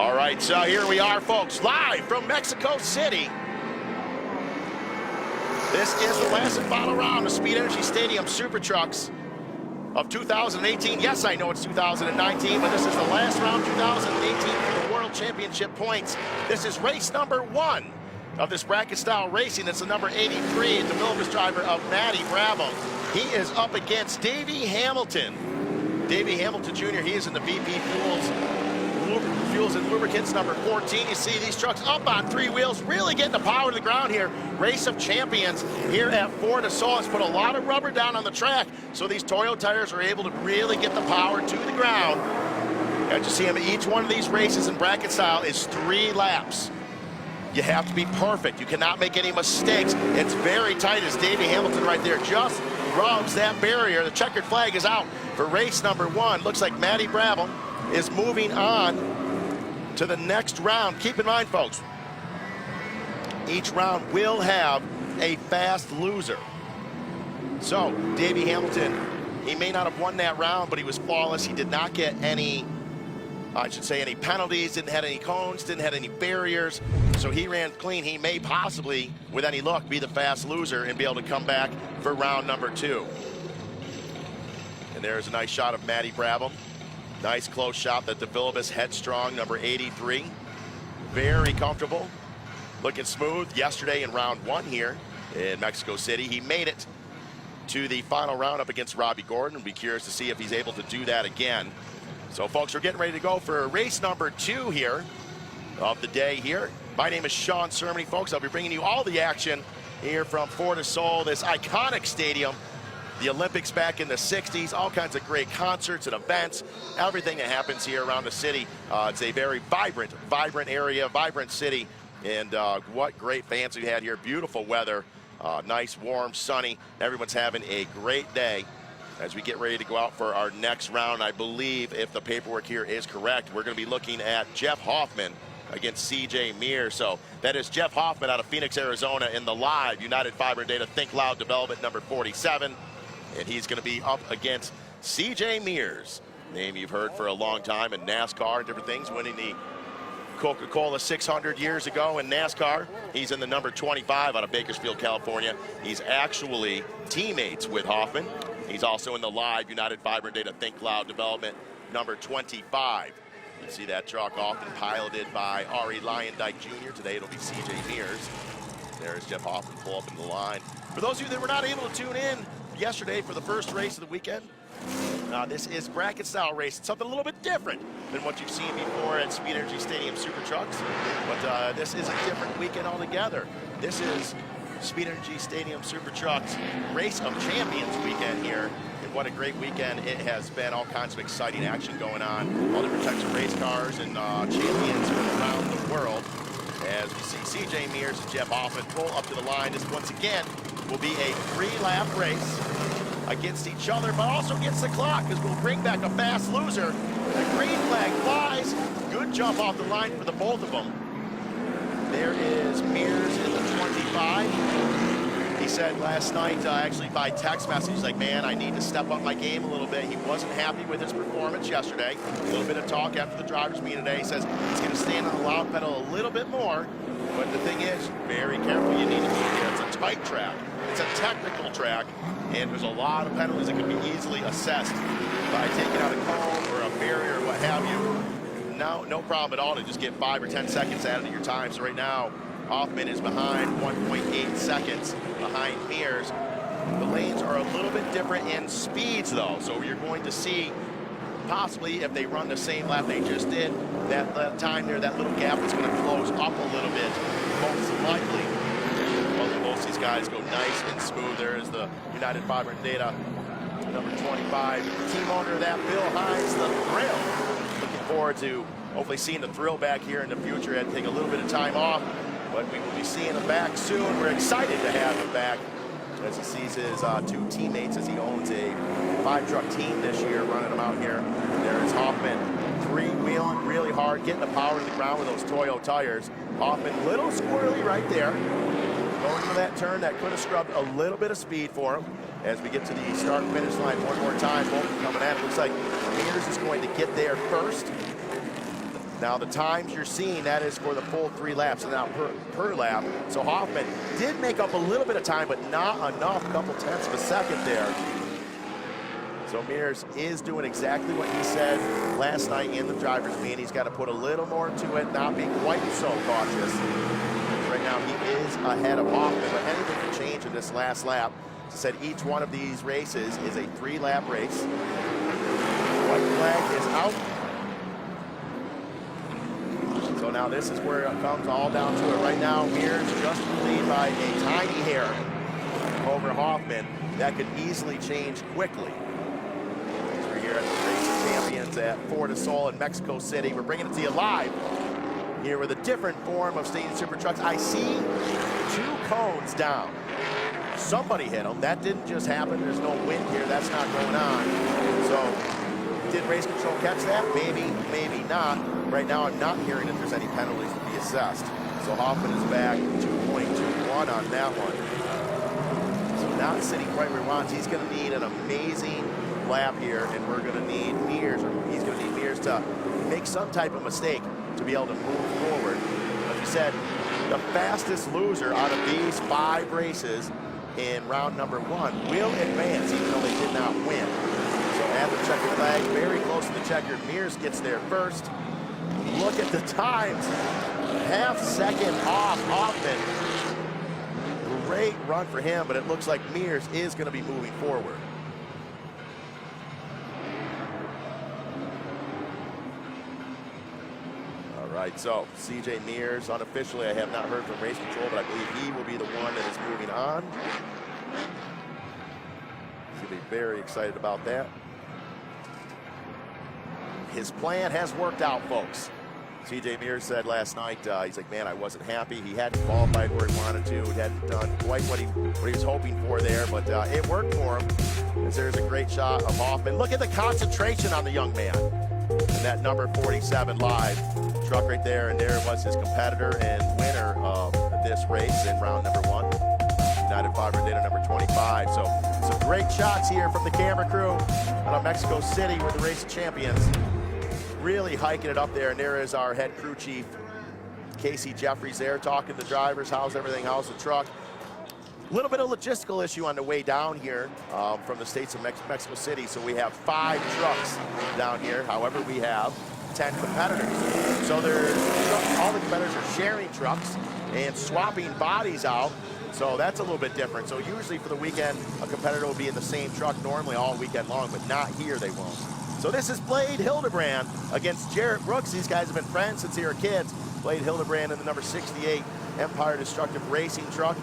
All right, so here we are, folks, live from Mexico City. This is the last and final round of Speed Energy Stadium Super Trucks of 2018. Yes, I know it's 2019, but this is the last round, 2018, for the World Championship points. This is race number 1 of this bracket-style racing. It's the number 83, the Milvis driver of Matty Bravo. He is up against Davey Hamilton. Davey Hamilton Jr., he is in the VP Fuels and Lubricants number 14. You see these trucks up on 3 wheels, really getting the power to the ground here. Race of Champions here at Foro. It's put a lot of rubber down on the track, so these Toyo tires are able to really get the power to the ground. As you see them, each one of these races in bracket style is 3 laps. You have to be perfect. You cannot make any mistakes. It's very tight as Davey Hamilton right there just rubs that barrier. The checkered flag is out for race number 1. Looks like Matty Bravo is moving on to the next round. Keep in mind, folks, each round will have a fast loser. So Davey Hamilton, he may not have won that round, but he was flawless. He did not get any, I should say, any penalties, didn't have any cones, didn't have any barriers. So he ran clean. He may possibly, with any luck, be the fast loser and be able to come back for round number 2. And there's a nice shot of Matty Bravo. Nice close shot that DeFilibus Headstrong, number 83. Very comfortable, looking smooth. Yesterday in round 1 here in Mexico City, he made it to the final round up against Robbie Gordon. We'll be curious to see if he's able to do that again. So folks, we're getting ready to go for race number 2 here of the day here. My name is Sean Cermony, folks. I'll be bringing you all the action here from Foro, this iconic stadium. The Olympics back in the 60s, all kinds of great concerts and events, everything that happens here around the city. It's a very vibrant area, vibrant city, and what great fans we had here. Beautiful weather, nice, warm, sunny. Everyone's having a great day as we get ready to go out for our next round. I believe, if the paperwork here is correct, we're going to be looking at Jeff Hoffman against CJ Mears. So that is Jeff Hoffman out of Phoenix, Arizona in the live United Fiber and Data Think Loud development number 47. And he's going to be up against CJ Mears, name you've heard for a long time in NASCAR and different things, winning the Coca-Cola 600 years ago in NASCAR. He's in the number 25 out of Bakersfield, California. He's actually teammates with Hoffman. He's also in the live United Fiber and Data Think Loud development number 25. You see that truck often piloted by Ari Lyondike Jr. Today it'll be CJ Mears. There's Jeff Hoffman pull up in the line. For those of you that were not able to tune in yesterday for the first race of the weekend, this is bracket style race. It's something a little bit different than what you've seen before at Speed Energy Stadium Super Trucks, but this is a different weekend altogether. This is Speed Energy Stadium Super Trucks Race of Champions weekend here, and what a great weekend it has been. All kinds of exciting action going on, all different types of race cars and champions from around the world. As we see CJ Mears and Jeff Hoffman pull up to the line. This once again will be a 3-lap race against each other, but also against the clock, because we'll bring back a fast loser. The green flag flies. Good jump off the line for the both of them. There is Mears in the 25. He said last night, actually by text message, he's like, man, I need to step up my game a little bit. He wasn't happy with his performance yesterday. A little bit of talk after the driver's meeting today. He says he's going to stand on the loud pedal a little bit more. But the thing is, very careful. You need to be here. It's a tight track. It's a technical track, and there's a lot of penalties that can be easily assessed by taking out a cone or a barrier or what have you. No problem at all to just get 5 or 10 seconds added to your time. So right now, Hoffman is behind 1.8 seconds behind Mears. The lanes are a little bit different in speeds, though, so you're going to see possibly if they run the same lap they just did, that time there, that little gap is going to close up a little bit, most likely. Well, most of these guys go nice and smooth. There is the United Fiber and Data number 25. Team owner of that, Bill Hines, the Thrill. Looking forward to hopefully seeing the Thrill back here in the future. Had to take a little bit of time off, but we will be seeing him back soon. We're excited to have him back as he sees his 2 teammates, as he owns a 5-truck team this year, running them out here. There is Hoffman, 3-wheeling really hard, getting the power to the ground with those Toyo tires. Hoffman, little squirrely right there. Going for that turn, that could have scrubbed a little bit of speed for him. As we get to the start and finish line one more time, both coming at it. Looks like Mears is going to get there first. Now the times you're seeing, that is for the full 3 laps, and now per lap. So Hoffman did make up a little bit of time, but not enough, a couple tenths of a second there. So Mears is doing exactly what he said last night in the driver's meeting. He's got to put a little more to it, not be quite so cautious. Right now he is ahead of Hoffman, but anything can change in this last lap. As I said, each one of these races is a 3-lap race. White flag is out. So now this is where it comes all down to it. Right now, Mears just lead by a tiny hair over Hoffman. That could easily change quickly. We're here at the Racing Champions at Foro in Mexico City. We're bringing it to you live here with a different form of stadium super trucks. I see 2 cones down. Somebody hit them. That didn't just happen. There's no wind here. That's not going on. So did race control catch that? Maybe, maybe not. Right now, I'm not hearing that there's any penalties to be assessed. So Hoffman is back 2.21 on that one. So not sitting right where he wants. He's going to need an amazing lap here, and we're going to need Mears, or he's going to need Mears to make some type of mistake to be able to move forward. Like you said, the fastest loser out of these 5 races in round number 1 will advance, even though they did not win. So at the checkered flag, very close to the checkered. Mears gets there first. Look at the times. Half second off Hoffman. Great run for him, but it looks like Mears is going to be moving forward. All right, so CJ Mears, unofficially, I have not heard from race control, but I believe he will be the one that is moving on. He's going to be very excited about that. His plan has worked out, folks. CJ Mears said last night, he's like, man, I wasn't happy. He hadn't qualified where he wanted to. He hadn't done quite what he was hoping for there, but it worked for him. As there's a great shot of Hoffman. Look at the concentration on the young man. And that number 47 live truck right there, and there was his competitor and winner of this race in round number 1. United Fiber Data number 25. So some great shots here from the camera crew out of Mexico City with the race champions. Really hiking it up there, and there is our head crew chief, Casey Jeffries there, talking to the drivers. How's everything? How's the truck? A little bit of logistical issue on the way down here from the states of Mexico City. So we have 5 trucks down here. However, we have 10 competitors. So all the competitors are sharing trucks and swapping bodies out. So that's a little bit different. So usually for the weekend, a competitor will be in the same truck normally all weekend long, but not here, they won't. So this is Blade Hildebrand against Jarrett Brooks. These guys have been friends since they were kids. Blade Hildebrand in the number 68 Empire Destructive Racing truck,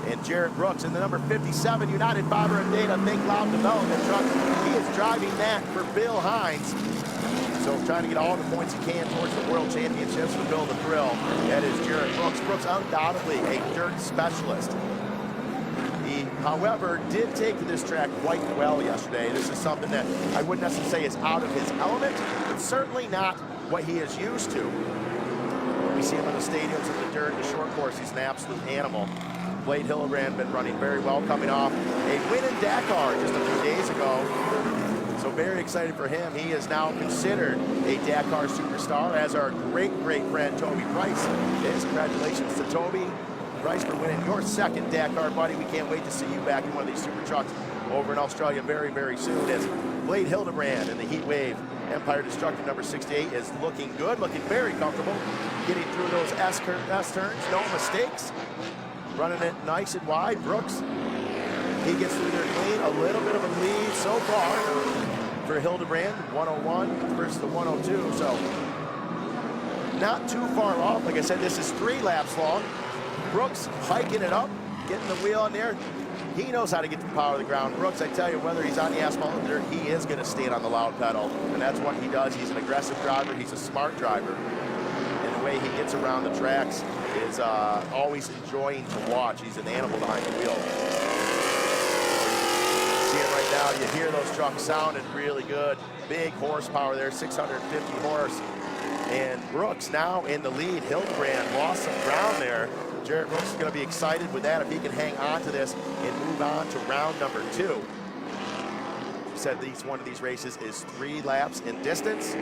and Jarrett Brooks in the number 57 United Fiber and Data Think Loud Development truck. He is driving that for Bill Hines. So trying to get all the points he can towards the World Championships for Bill the Thrill. That is Jarrett Brooks. Brooks undoubtedly a dirt specialist. He, however, did take to this track quite well yesterday. This is something that I wouldn't necessarily say is out of his element, but certainly not what he is used to. We see him in the stadiums, in the dirt, the short course. He's an absolute animal. Blade Hildebrand been running very well, coming off a win in Dakar just a few days ago. So very excited for him. He is now considered a Dakar superstar, as our great, great friend Toby Price is. Congratulations to Toby Price for winning your 2nd Dakar, buddy. We can't wait to see you back in one of these super trucks over in Australia very, very soon, as Blade Hildebrand in the Heat Wave Empire Destructive number 68 is looking good, looking very comfortable, getting through those S turns, no mistakes, running it nice and wide. Brooks, he gets through there clean, a little bit of a lead so far for Hildebrand, 101 versus the 102, so not too far off. Like I said, this is 3 laps long. Brooks hiking it up, getting the wheel in there. He knows how to get the power of the ground. Brooks, I tell you, whether he's on the asphalt or dirt, he is going to stand on the loud pedal, and that's what he does. He's an aggressive driver. He's a smart driver, and the way he gets around the tracks is always enjoying to watch. He's an animal behind the wheel. See it right now. You hear those trucks sounding really good. Big horsepower there, 650 horse. And Brooks now in the lead. Hildebrand lost some ground there. Jarrett Brooks is going to be excited with that if he can hang on to this and move on to round number 2. Said one of these races is 3 laps in distance.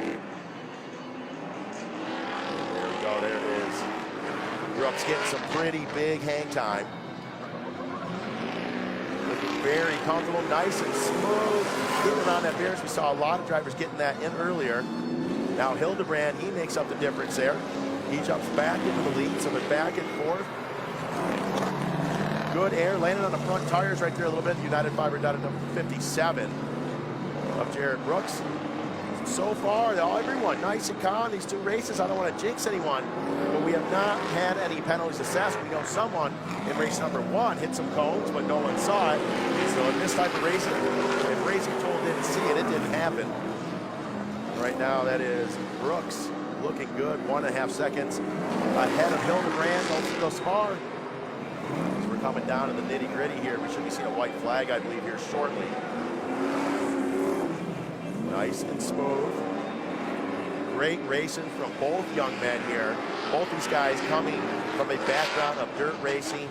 So there is Brooks getting some pretty big hang time. Looking very comfortable, nice and smooth. Getting around that Bears. We saw a lot of drivers getting that in earlier. Now Hildebrand, he makes up the difference there. He jumps back into the lead, so they're back and forth. Good air, landing on the front tires right there a little bit. United Fiber down at number 57 of Jared Brooks. So far, everyone nice and calm. These two races, I don't want to jinx anyone, but we have not had any penalties assessed. We know someone in race number 1 hit some cones, but no one saw it. So in this type of racing, if Racing Tool didn't see it, it didn't happen. Right now, that is Brooks looking good, 1.5 seconds ahead of Hildebrand thus far. So we're coming down to the nitty gritty here. We should be seeing a white flag, I believe, here shortly. Nice and smooth. Great racing from both young men here. Both these guys coming from a background of dirt racing,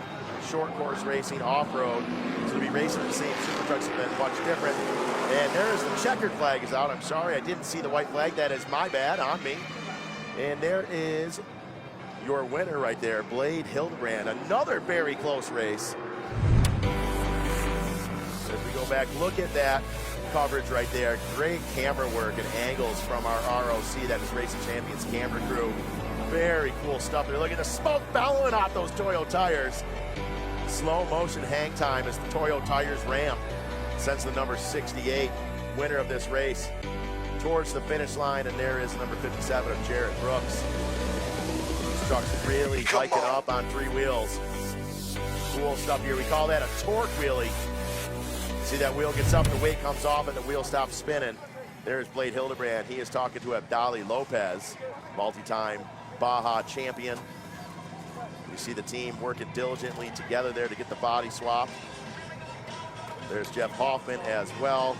short course racing, off-road. So to be racing the same super trucks have been much different. And there's the checkered flag is out. I'm sorry, I didn't see the white flag. That is my bad, on me. And there is your winner right there, Blade Hildebrand. Another very close race. As we go back, look at that coverage right there. Great camera work and angles from our ROC, that is Racing Champions camera crew. Very cool stuff. They're looking at the smoke bellowing off those Toyo tires. Slow motion hang time as the Toyo tires ramp sends the number 68 winner of this race towards the finish line, and there is number 57 of Jared Brooks. This truck's really hiking up on 3 wheels. Cool stuff here. We call that a torque wheelie. See that wheel gets up, the weight comes off, and the wheel stops spinning. There's Blade Hildebrand. He is talking to Abdali Lopez, multi-time Baja champion. You see the team working diligently together there to get the body swap. There's Jeff Hoffman as well.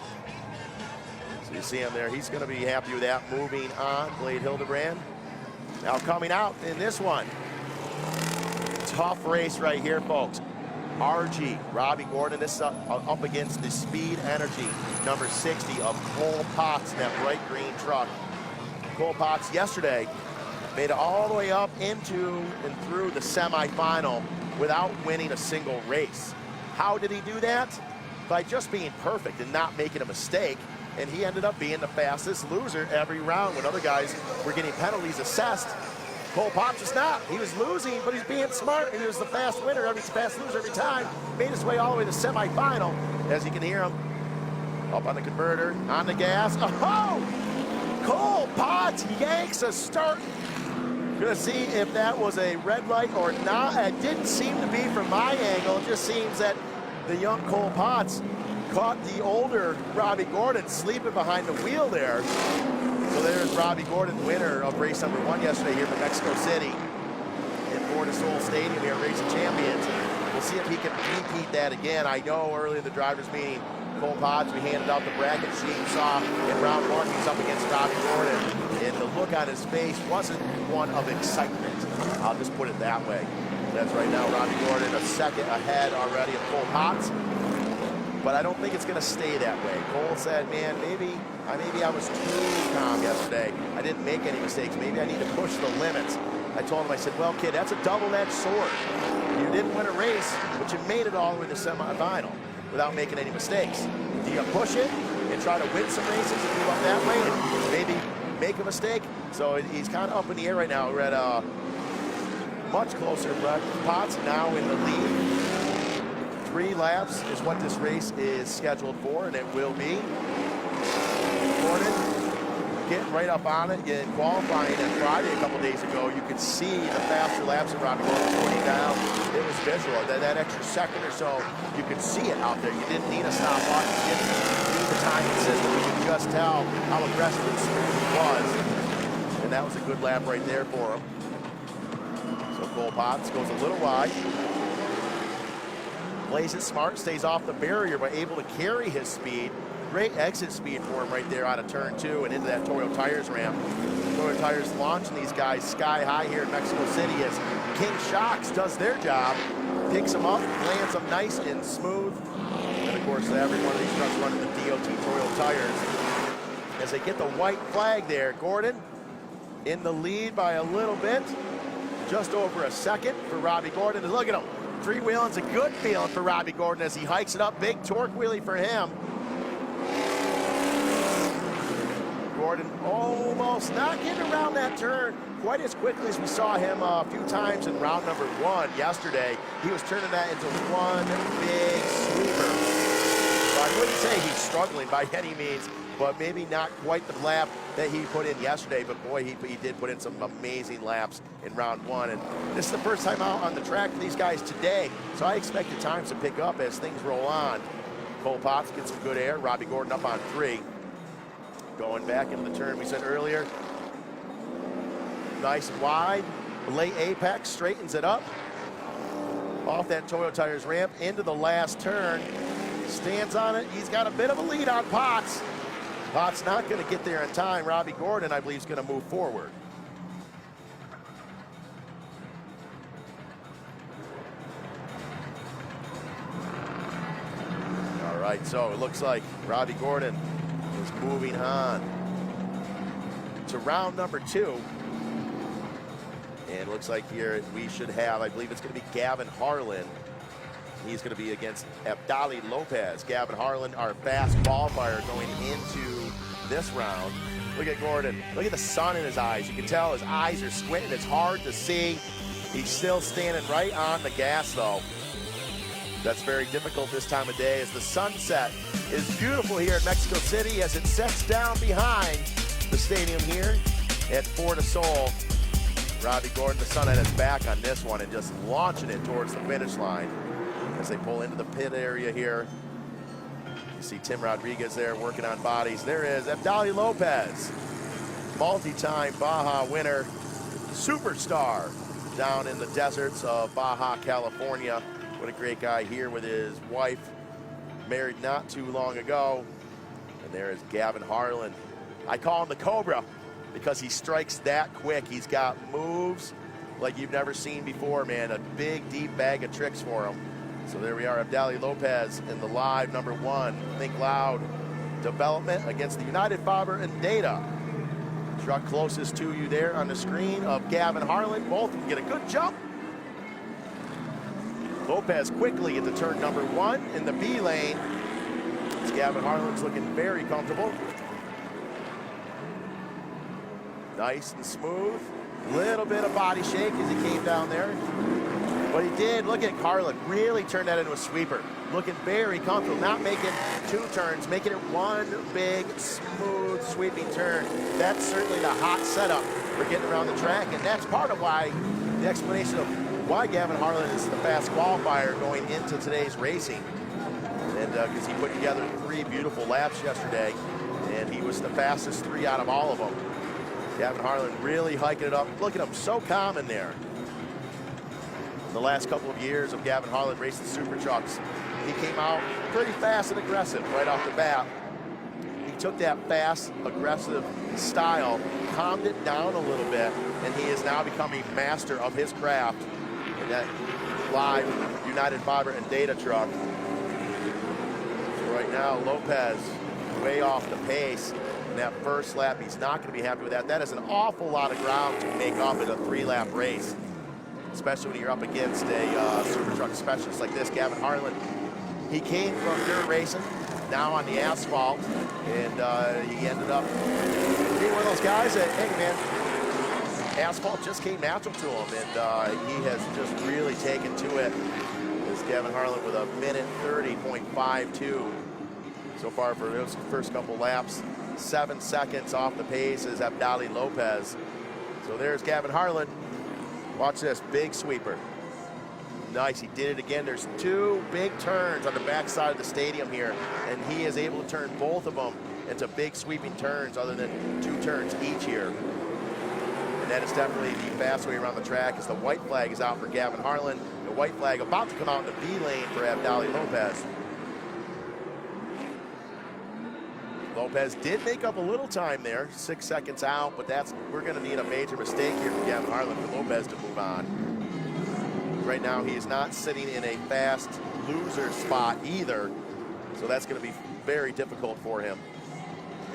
So you see him there. He's going to be happy with that. Moving on, Blade Hildebrand. Now coming out in this one. Tough race right here, folks. RG, Robbie Gordon, this is up against the Speed Energy, number 60 of Cole Potts in that bright green truck. Cole Potts yesterday made it all the way up into and through the semifinal without winning a single race. How did he do that? By just being perfect and not making a mistake. And he ended up being the fastest loser every round when other guys were getting penalties assessed. Cole Potts was not. He was losing, but he's being smart. He was the fast winner, fast loser every time. Made his way all the way to the semifinal. As you can hear him, up on the converter, on the gas. Oh! Cole Potts yanks a start. Gonna see if that was a red light or not. It didn't seem to be from my angle. It just seems that the young Cole Potts caught the older Robbie Gordon sleeping behind the wheel there. So there's Robbie Gordon, winner of race number 1 yesterday here from Mexico City in Foro Stadium here, Racing Champions. We'll see if he can repeat that again. I know earlier in the drivers' meeting, Cole Potts, we handed out the bracket sheet, saw in round 1 he's up against Robbie Gordon, and the look on his face wasn't one of excitement. I'll just put it that way. That's right now, Robbie Gordon a second ahead already of Cole Potts. But I don't think it's going to stay that way. Cole said, man, maybe I was too calm yesterday. I didn't make any mistakes. Maybe I need to push the limits. I told him, I said, well, kid, that's a double-edged sword. You didn't win a race, but you made it all the way to the semifinal without making any mistakes. Do you push it and try to win some races and move up that way and maybe make a mistake? So he's kind of up in the air right now. We're at much closer, but Potts now in the lead. 3 laps is what this race is scheduled for, and it will be. Gordon getting right up on it in qualifying on Friday a couple days ago. You could see the faster laps of Robbie Gordon going down. It was visual. That extra second or so, you could see it out there. You didn't need a stopwatch. You didn't need the timing system. You could just tell how aggressive and smooth he was. And that was a good lap right there for him. So Cole Potts goes a little wide. Plays it smart, stays off the barrier, but able to carry his speed. Great exit speed for him right there out of turn 2 and into that Toyo Tires ramp. Toyo Tires launching these guys sky high here in Mexico City as King Shocks does their job, picks them up, lands them nice and smooth. And of course, every one of these trucks running the DOT Toyo Tires. As they get the white flag there, Gordon in the lead by a little bit, just over a second for Robbie Gordon. And look at him, three-wheeling's a good feeling for Robbie Gordon as he hikes it up. Big torque wheelie for him. Gordon almost not getting around that turn quite as quickly as we saw him a few times in round number 1 yesterday. He was turning that into one big sweeper. So I wouldn't say he's struggling by any means, but maybe not quite the lap that he put in yesterday. But boy, he did put in some amazing laps in round 1. And this is the first time out on the track for these guys today. So I expect the times to pick up as things roll on. Cole Potts gets some good air. Robbie Gordon up on 3. Going back into the turn we said earlier. Nice and wide. Late apex, straightens it up. Off that Toyo Tires ramp into the last turn. Stands on it. He's got a bit of a lead on Potts. Potts not going to get there in time. Robbie Gordon, I believe, is going to move forward. All right, so it looks like Robbie Gordon is moving on to round number 2. And it looks like here we should have, I believe it's going to be Gavin Harlan. He's going to be against Abdali Lopez. Gavin Harlan, our fast qualifier going into this round. Look at Gordon. Look at the sun in his eyes. You can tell his eyes are squinting. It's hard to see. He's still standing right on the gas, though. That's very difficult this time of day as the sunset is beautiful here in Mexico City as it sets down behind the stadium here at Foro Sol. Robbie Gordon, the sun at his back on this one and just launching it towards the finish line as they pull into the pit area here. You see Tim Rodriguez there working on bodies. There is Abdali Lopez, multi-time Baja winner, superstar down in the deserts of Baja, California. What a great guy here with his wife, married not too long ago. And there is Gavin Harlan. I call him the Cobra because he strikes that quick. He's got moves like you've never seen before, man. A big, deep bag of tricks for him. So there we are, Abdali Lopez in the live number 1. Think Loud development against the United Fiber and Data. Truck closest to you there on the screen of Gavin Harlan. Both of them get a good jump. Lopez quickly into turn number 1 in the B lane. Gavin Harlan's looking very comfortable. Nice and smooth. Little bit of body shake as he came down there. But he did, look at Harlan, really turned that into a sweeper. Looking very comfortable, not making 2 turns, making it one big, smooth, sweeping turn. That's certainly the hot setup for getting around the track, and that's part of why, the explanation of why Gavin Harlan is the fast qualifier going into today's racing. And because he put together 3 beautiful laps yesterday, and he was the fastest 3 out of all of them. Gavin Harlan really hiking it up. Look at him, so calm in there. The last couple of years of Gavin Harlan racing super trucks, he came out pretty fast and aggressive right off the bat. He took that fast, aggressive style, calmed it down a little bit, and he is now becoming master of his craft in that live United Fiber and Data truck. So right now, Lopez way off the pace. In that first lap, he's not going to be happy with that. That is an awful lot of ground to make up in a 3-lap race, especially when you're up against a super truck specialist like this, Gavin Harlan. He came from dirt racing, now on the asphalt, and he ended up being one of those guys that, hey man, asphalt just came natural to him, and he has just really taken to it. This Gavin Harlan with a minute 30.52 so far for those first couple laps. 7 seconds off the pace is Abdali Lopez. So there's Gavin Harlan. Watch this, big sweeper. Nice, he did it again. There's 2 big turns on the backside of the stadium here, and he is able to turn both of them into big sweeping turns other than 2 turns each here. And that is definitely the fast way around the track as the white flag is out for Gavin Harlan. The white flag about to come out in the B lane for Abdali Lopez. Lopez did make up a little time there, 6 seconds out, but we're going to need a major mistake here from Gavin Harlan for Lopez to move on. Right now, he is not sitting in a fast loser spot either, so that's going to be very difficult for him.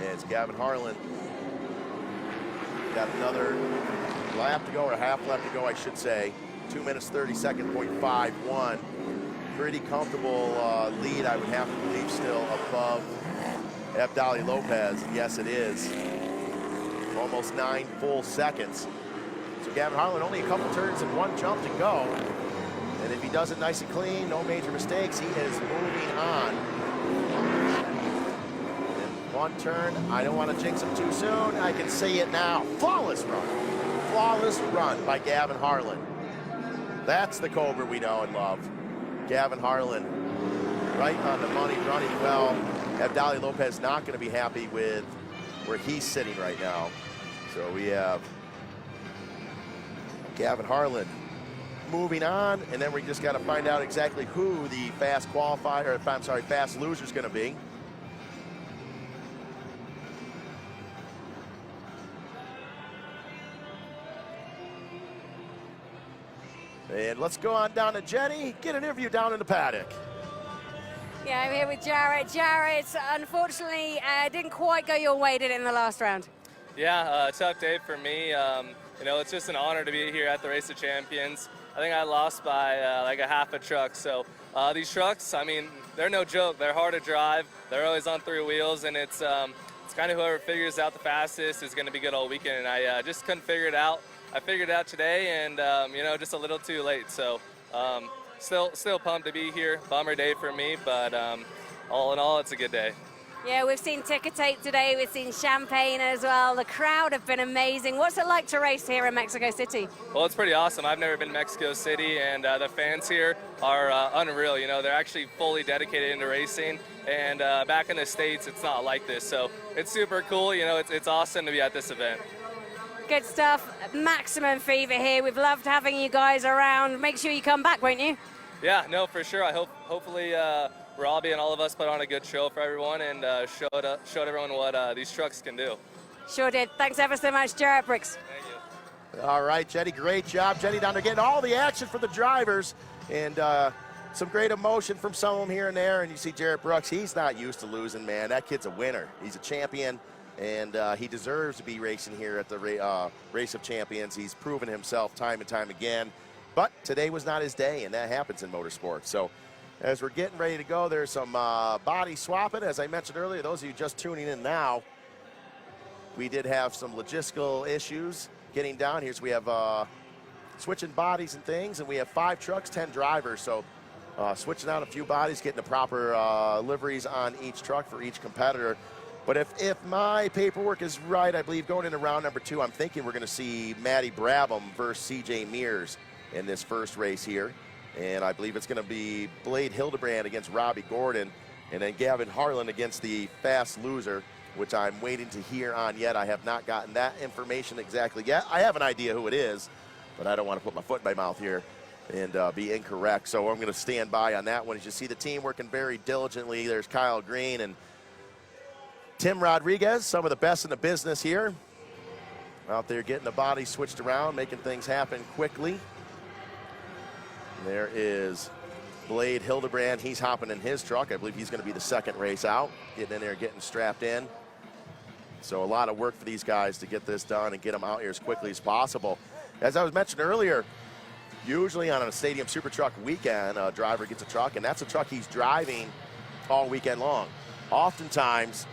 And it's Gavin Harlan Got another lap to go, or half lap to go, I should say. 2 minutes, 30-second.51. Pretty comfortable lead, I would have to believe, still above Abdali Lopez. Yes, it is. Almost 9 full seconds. So Gavin Harlan, only a couple turns and 1 jump to go. And if he does it nice and clean, no major mistakes, he is moving on. And 1 turn, I don't want to jinx him too soon. I can say it now. Flawless run. Flawless run by Gavin Harlan. That's the Cobra we know and love. Gavin Harlan, right on the money, running well. Abdali Lopez not going to be happy with where he's sitting right now. So we have Gavin Harlan moving on, and then we just got to find out exactly who the fast qualifier, or I'm sorry, fast loser is going to be. And let's go on down to Jenny, get an interview down in the paddock. Yeah, I'm here with Jarrett. Jarrett, unfortunately, didn't quite go your way, did it, in the last round? Yeah, tough day for me. You know, it's just an honor to be here at the Race of Champions. I think I lost by like a half a truck. So these trucks, I mean, they're no joke. They're hard to drive. They're always on 3 wheels, and it's kind of whoever figures out the fastest is going to be good all weekend. And I just couldn't figure it out. I figured it out today, and you know, just a little too late. So still pumped to be here. Bummer day for me, but all in all, it's a good day. Yeah, we've seen ticker tape today. We've seen champagne as well. The crowd have been amazing. What's it like to race here in Mexico City? Well, it's pretty awesome. I've never been to Mexico City, and the fans here are unreal. You know, they're actually fully dedicated into racing, and back in the States, it's not like this. So it's super cool. You know, it's awesome to be at this event. Good stuff. Maximum fever here. We've loved having you guys around. Make sure you come back, won't you? Yeah, no, for sure. I hopefully Robbie and all of us put on a good show for everyone and showed everyone what these trucks can do. Sure did. Thanks ever so much, Jarrett Brooks. Thank you. All right, Jenny, great job. Jenny down there getting all the action for the drivers, and some great emotion from some of them here and there. And you see Jarrett Brooks, he's not used to losing, man. That kid's a winner. He's a champion, and he deserves to be racing here at the Race of Champions. He's proven himself time and time again. But today was not his day, and that happens in motorsports. So as we're getting ready to go, there's some body swapping. As I mentioned earlier, those of you just tuning in now, we did have some logistical issues getting down here. So we have switching bodies and things, and we have 5 trucks, 10 drivers. So switching out a few bodies, getting the proper liveries on each truck for each competitor. But if my paperwork is right, I believe going into round number 2, I'm thinking we're going to see Matty Brabham versus CJ Mears in this first race here. And I believe it's going to be Blade Hildebrand against Robbie Gordon, and then Gavin Harlan against the fast loser, which I'm waiting to hear on yet. I have not gotten that information exactly yet. I have an idea who it is, but I don't want to put my foot in my mouth here and be incorrect. So I'm going to stand by on that one. As you see the team working very diligently, there's Kyle Green and Tim Rodriguez, some of the best in the business here, out there getting the body switched around, making things happen quickly. There is Blade Hildebrand. He's hopping in his truck. I believe he's going to be the second race out, getting in there, getting strapped in. So a lot of work for these guys to get this done and get them out here as quickly as possible. As I was mentioned earlier, usually on a Stadium Super Truck weekend, a driver gets a truck, and that's a truck he's driving all weekend long. Oftentimes,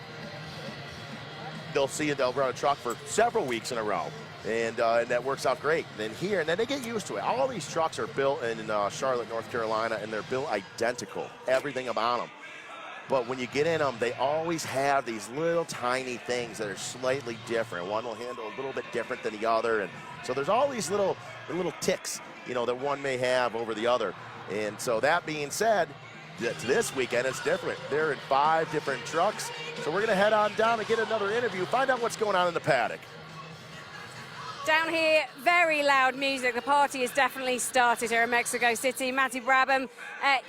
they'll run a truck for several weeks in a row. And that works out great. And then they get used to it. All these trucks are built in Charlotte, North Carolina, and they're built identical, everything about them. But when you get in them, they always have these little tiny things that are slightly different. One will handle a little bit different than the other. And so there's all these little ticks, you know, that one may have over the other. And so that being said, this weekend it's different. They're in 5 different trucks. So we're going to head on down and get another interview, find out what's going on in the paddock. Down here, very loud music. The party has definitely started here in Mexico City. Matty Brabham,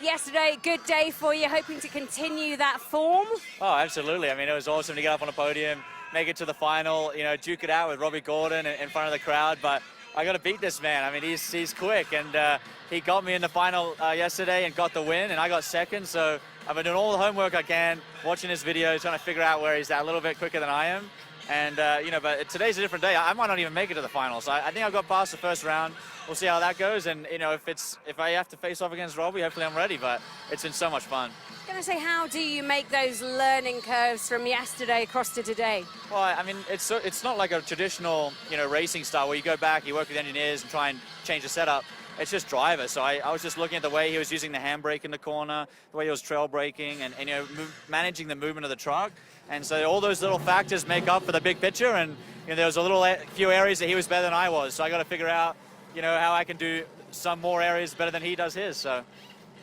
yesterday, good day for you. Hoping to continue that form? Oh, absolutely. I mean, it was awesome to get up on a podium, make it to the final, you know, duke it out with Robbie Gordon in front of the crowd. But I got to beat this man. I mean, he's quick, and he got me in the final yesterday and got the win, and I got second. So I've been doing all the homework I can, watching his videos, trying to figure out where he's at, a little bit quicker than I am. And, you know, but today's a different day. I might not even make it to the finals. I think I've got past the first round. We'll see how that goes. And, you know, if I have to face off against Robbie, hopefully I'm ready. But it's been so much fun. I was going to say, how do you make those learning curves from yesterday across to today? Well, I mean, it's not like a traditional, you know, racing style where you go back, you work with engineers and try and change the setup. It's just driver. So I was just looking at the way he was using the handbrake in the corner, the way he was trail braking, and you know, managing the movement of the truck. And so all those little factors make up for the big picture. And you know, there was a few areas that he was better than I was. So I got to figure out, you know, how I can do some more areas better than he does his. So.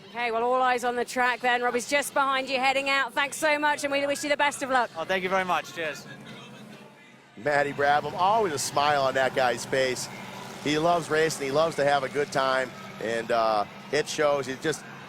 Okay, well, all eyes on the track then. Robbie's just behind you, heading out. Thanks so much, and we wish you the best of luck. Oh, thank you very much. Cheers. Matty Brabham, always a smile on that guy's face. He loves racing. He loves to have a good time, and it shows.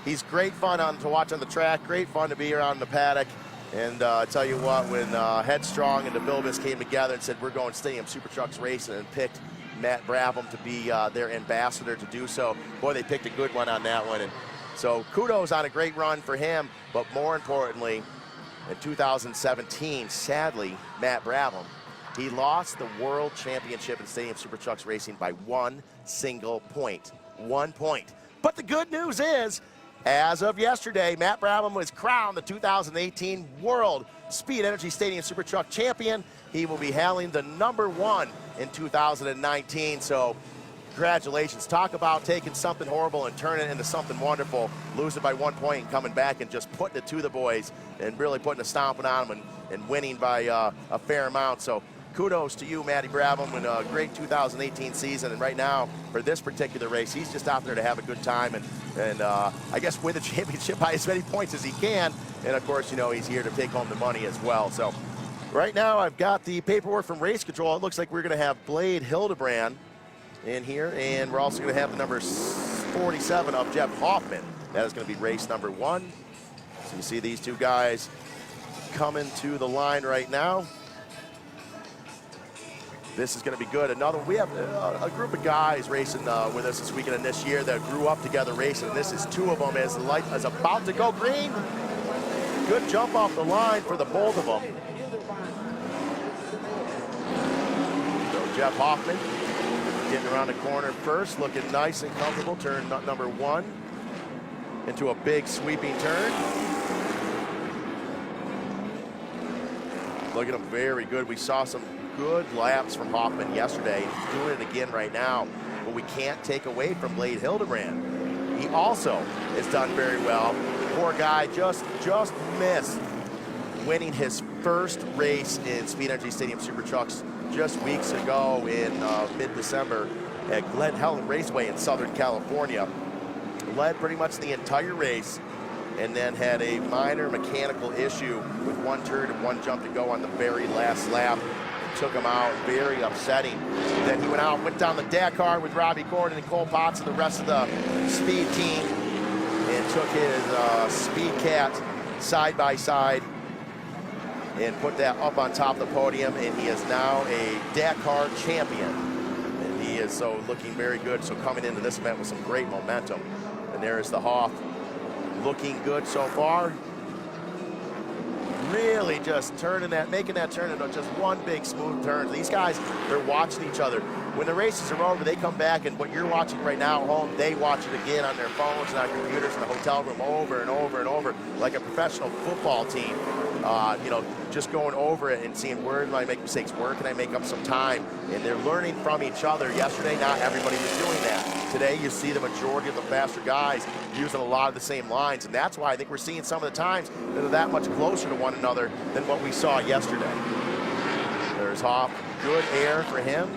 He's great fun to watch on the track. Great fun to be around in the paddock. And I tell you what, when Headstrong and the Bilbis came together and said we're going Stadium Super Trucks Racing and picked Matt Brabham to be their ambassador to do so, boy, they picked a good one on that one. And so kudos on a great run for him. But more importantly, in 2017, sadly, Matt Brabham, he lost the World Championship in Stadium Super Trucks Racing by 1 single point. 1 point. But the good news is, as of yesterday, Matt Brabham was crowned the 2018 World Speed Energy Stadium Super Truck Champion. He will be handling the #1 in 2019. So congratulations. Talk about taking something horrible and turning it into something wonderful. Losing by 1 point and coming back and just putting it to the boys and really putting a stomping on them and winning by a fair amount. So kudos to you, Matty Brabham, and a great 2018 season. And right now, for this particular race, he's just out there to have a good time and I guess win the championship by as many points as he can. And of course, you know, he's here to take home the money as well. So right now, I've got the paperwork from Race Control. It looks like we're going to have Blade Hildebrand in here, and we're also going to have the number 47 of Jeff Hoffman. That is going to be race #1. So you see these two guys coming to the line right now. This is going to be good. We have a group of guys racing with us this weekend and this year that grew up together racing. This is 2 of them as the light is about to go green. Good jump off the line for the both of them. So Jeff Hoffman getting around the corner first, looking nice and comfortable. Turn #1 into a big sweeping turn. Look at him, very good. We saw some good laps from Hoffman yesterday. He's doing it again right now, but we can't take away from Blade Hildebrand. He also has done very well. Poor guy just missed winning his first race in Speed Energy Stadium Super Trucks just weeks ago in mid-December at Glen Helen Raceway in Southern California. Led pretty much the entire race and then had a minor mechanical issue with 1 turn and 1 jump to go on the very last lap. Took him out, very upsetting. Then he went down the Dakar with Robbie Gordon and Cole Potts and the rest of the speed team and took his Speed Cat side by side and put that up on top of the podium, and he is now a Dakar champion. And he is so looking very good. So coming into this event with some great momentum. And there is the Hoff, looking good so far. Really just making that turn into just one big smooth turn. These guys, they're watching each other. When the races are over, they come back, and what you're watching right now at home, they watch it again on their phones and on computers in the hotel room over and over and over, like a professional football team. You know, just going over it and seeing where did I make mistakes, where can I make up some time, and they're learning from each other. Yesterday, not everybody was doing that. Today, you see the majority of the faster guys using a lot of the same lines, and that's why I think we're seeing some of the times that are that much closer to one another than what we saw yesterday. There's Hoff, good air for him.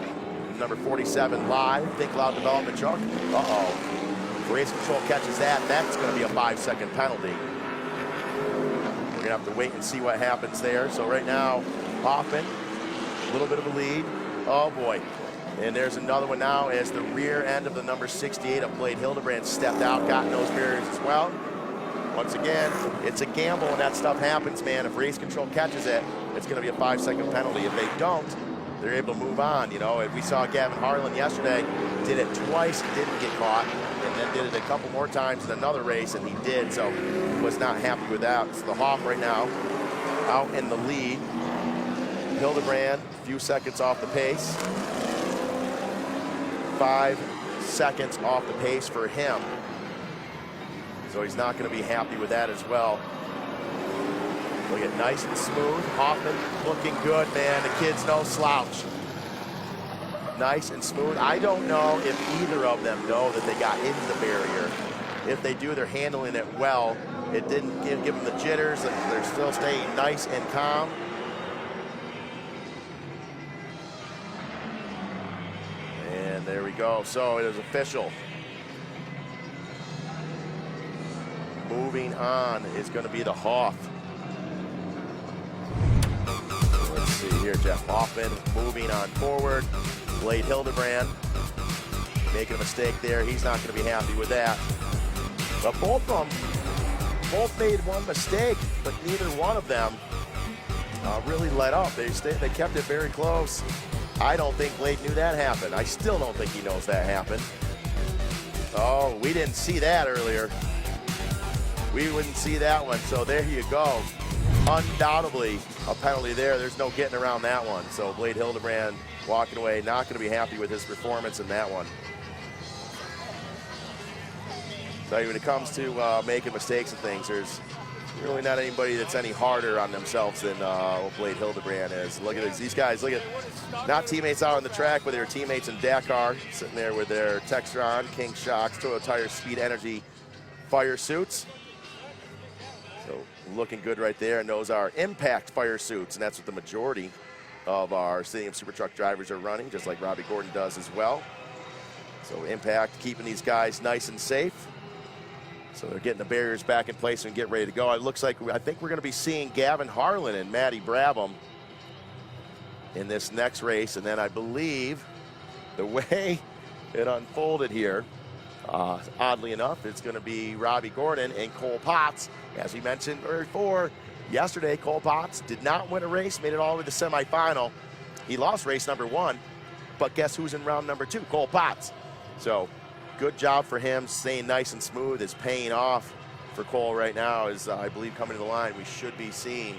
Number 47 live, Think Loud development truck. Uh-oh. If Race Control catches that, that's going to be a 5-second penalty. We're going to have to wait and see what happens there. So right now, Hoffman, a little bit of a lead. Oh, boy. And there's another one now as the rear end of the number 68 of Blade Hildebrand stepped out, got in those barriers as well. Once again, it's a gamble when that stuff happens, man. If Race Control catches it, it's going to be a 5-second penalty. If they don't, they're able to move on. You know, we saw Gavin Harlan yesterday, did it twice, didn't get caught, and then did it a couple more times in another race, and he did, so was not happy with that. So the Hoff right now out in the lead. Hildebrand, a few seconds off the pace. 5 seconds off the pace for him. So he's not going to be happy with that as well. Look at nice and smooth. Hoffman looking good, man. The kid's no slouch. Nice and smooth. I don't know if either of them know that they got into the barrier. If they do, they're handling it well. It didn't give them the jitters. They're still staying nice and calm. And there we go. So it is official. Moving on is going to be the Hoff. Let's see here, Jeff Hoffman moving on forward. Blade Hildebrand making a mistake there. He's not going to be happy with that. But both of them, both made one mistake, but neither one of them really let up. They kept it very close. I don't think Blade knew that happened. I still don't think he knows that happened. Oh, we didn't see that earlier. We wouldn't see that one, so there you go. Undoubtedly a penalty there. There's no getting around that one. So Blade Hildebrand walking away, not going to be happy with his performance in that one. So when it comes to making mistakes and things, there's really not anybody that's any harder on themselves than Blade Hildebrand is. Look at these guys. Look at, not teammates out on the track, but their teammates in Dakar, sitting there with their Textron, King Shocks, Toyo Tires, Speed Energy fire suits. So looking good right there, and those are Impact fire suits, and that's what the majority of our Stadium Super Truck drivers are running, just like Robbie Gordon does as well. So Impact keeping these guys nice and safe. So they're getting the barriers back in place and get ready to go. It looks like, I think we're going to be seeing Gavin Harlan and Matty Brabham in this next race. And then I believe the way it unfolded here, oddly enough, it's going to be Robbie Gordon and Cole Potts. As we mentioned before, yesterday Cole Potts did not win a race, made it all the way to the semifinal. He lost race number 1, but guess who's in round number 2? Cole Potts. So good job for him, staying nice and smooth. Is paying off for Cole right now. As I believe coming to the line, we should be seeing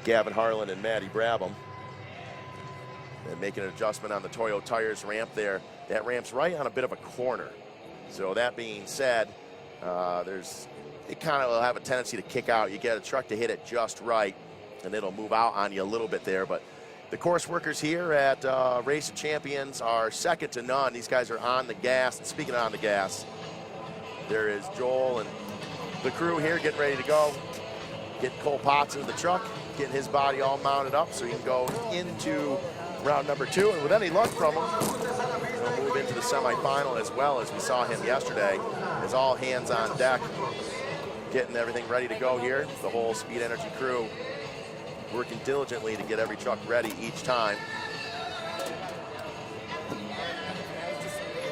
Gavin Harlan and Matty Brabham. And making an adjustment on the Toyo Tires ramp there. That ramp's right on a bit of a corner. So that being said, it kind of will have a tendency to kick out. You get a truck to hit it just right, and it'll move out on you a little bit there. But the course workers here at Race of Champions are second to none. These guys are on the gas. And speaking of on the gas, there is Joel and the crew here getting ready to go. Getting Cole Potts into the truck, getting his body all mounted up so he can go into round number 2. And with any luck from him, he'll move into the semifinal as well, as we saw him yesterday. As all hands on deck, getting everything ready to go here. The whole Speed Energy crew working diligently to get every truck ready each time.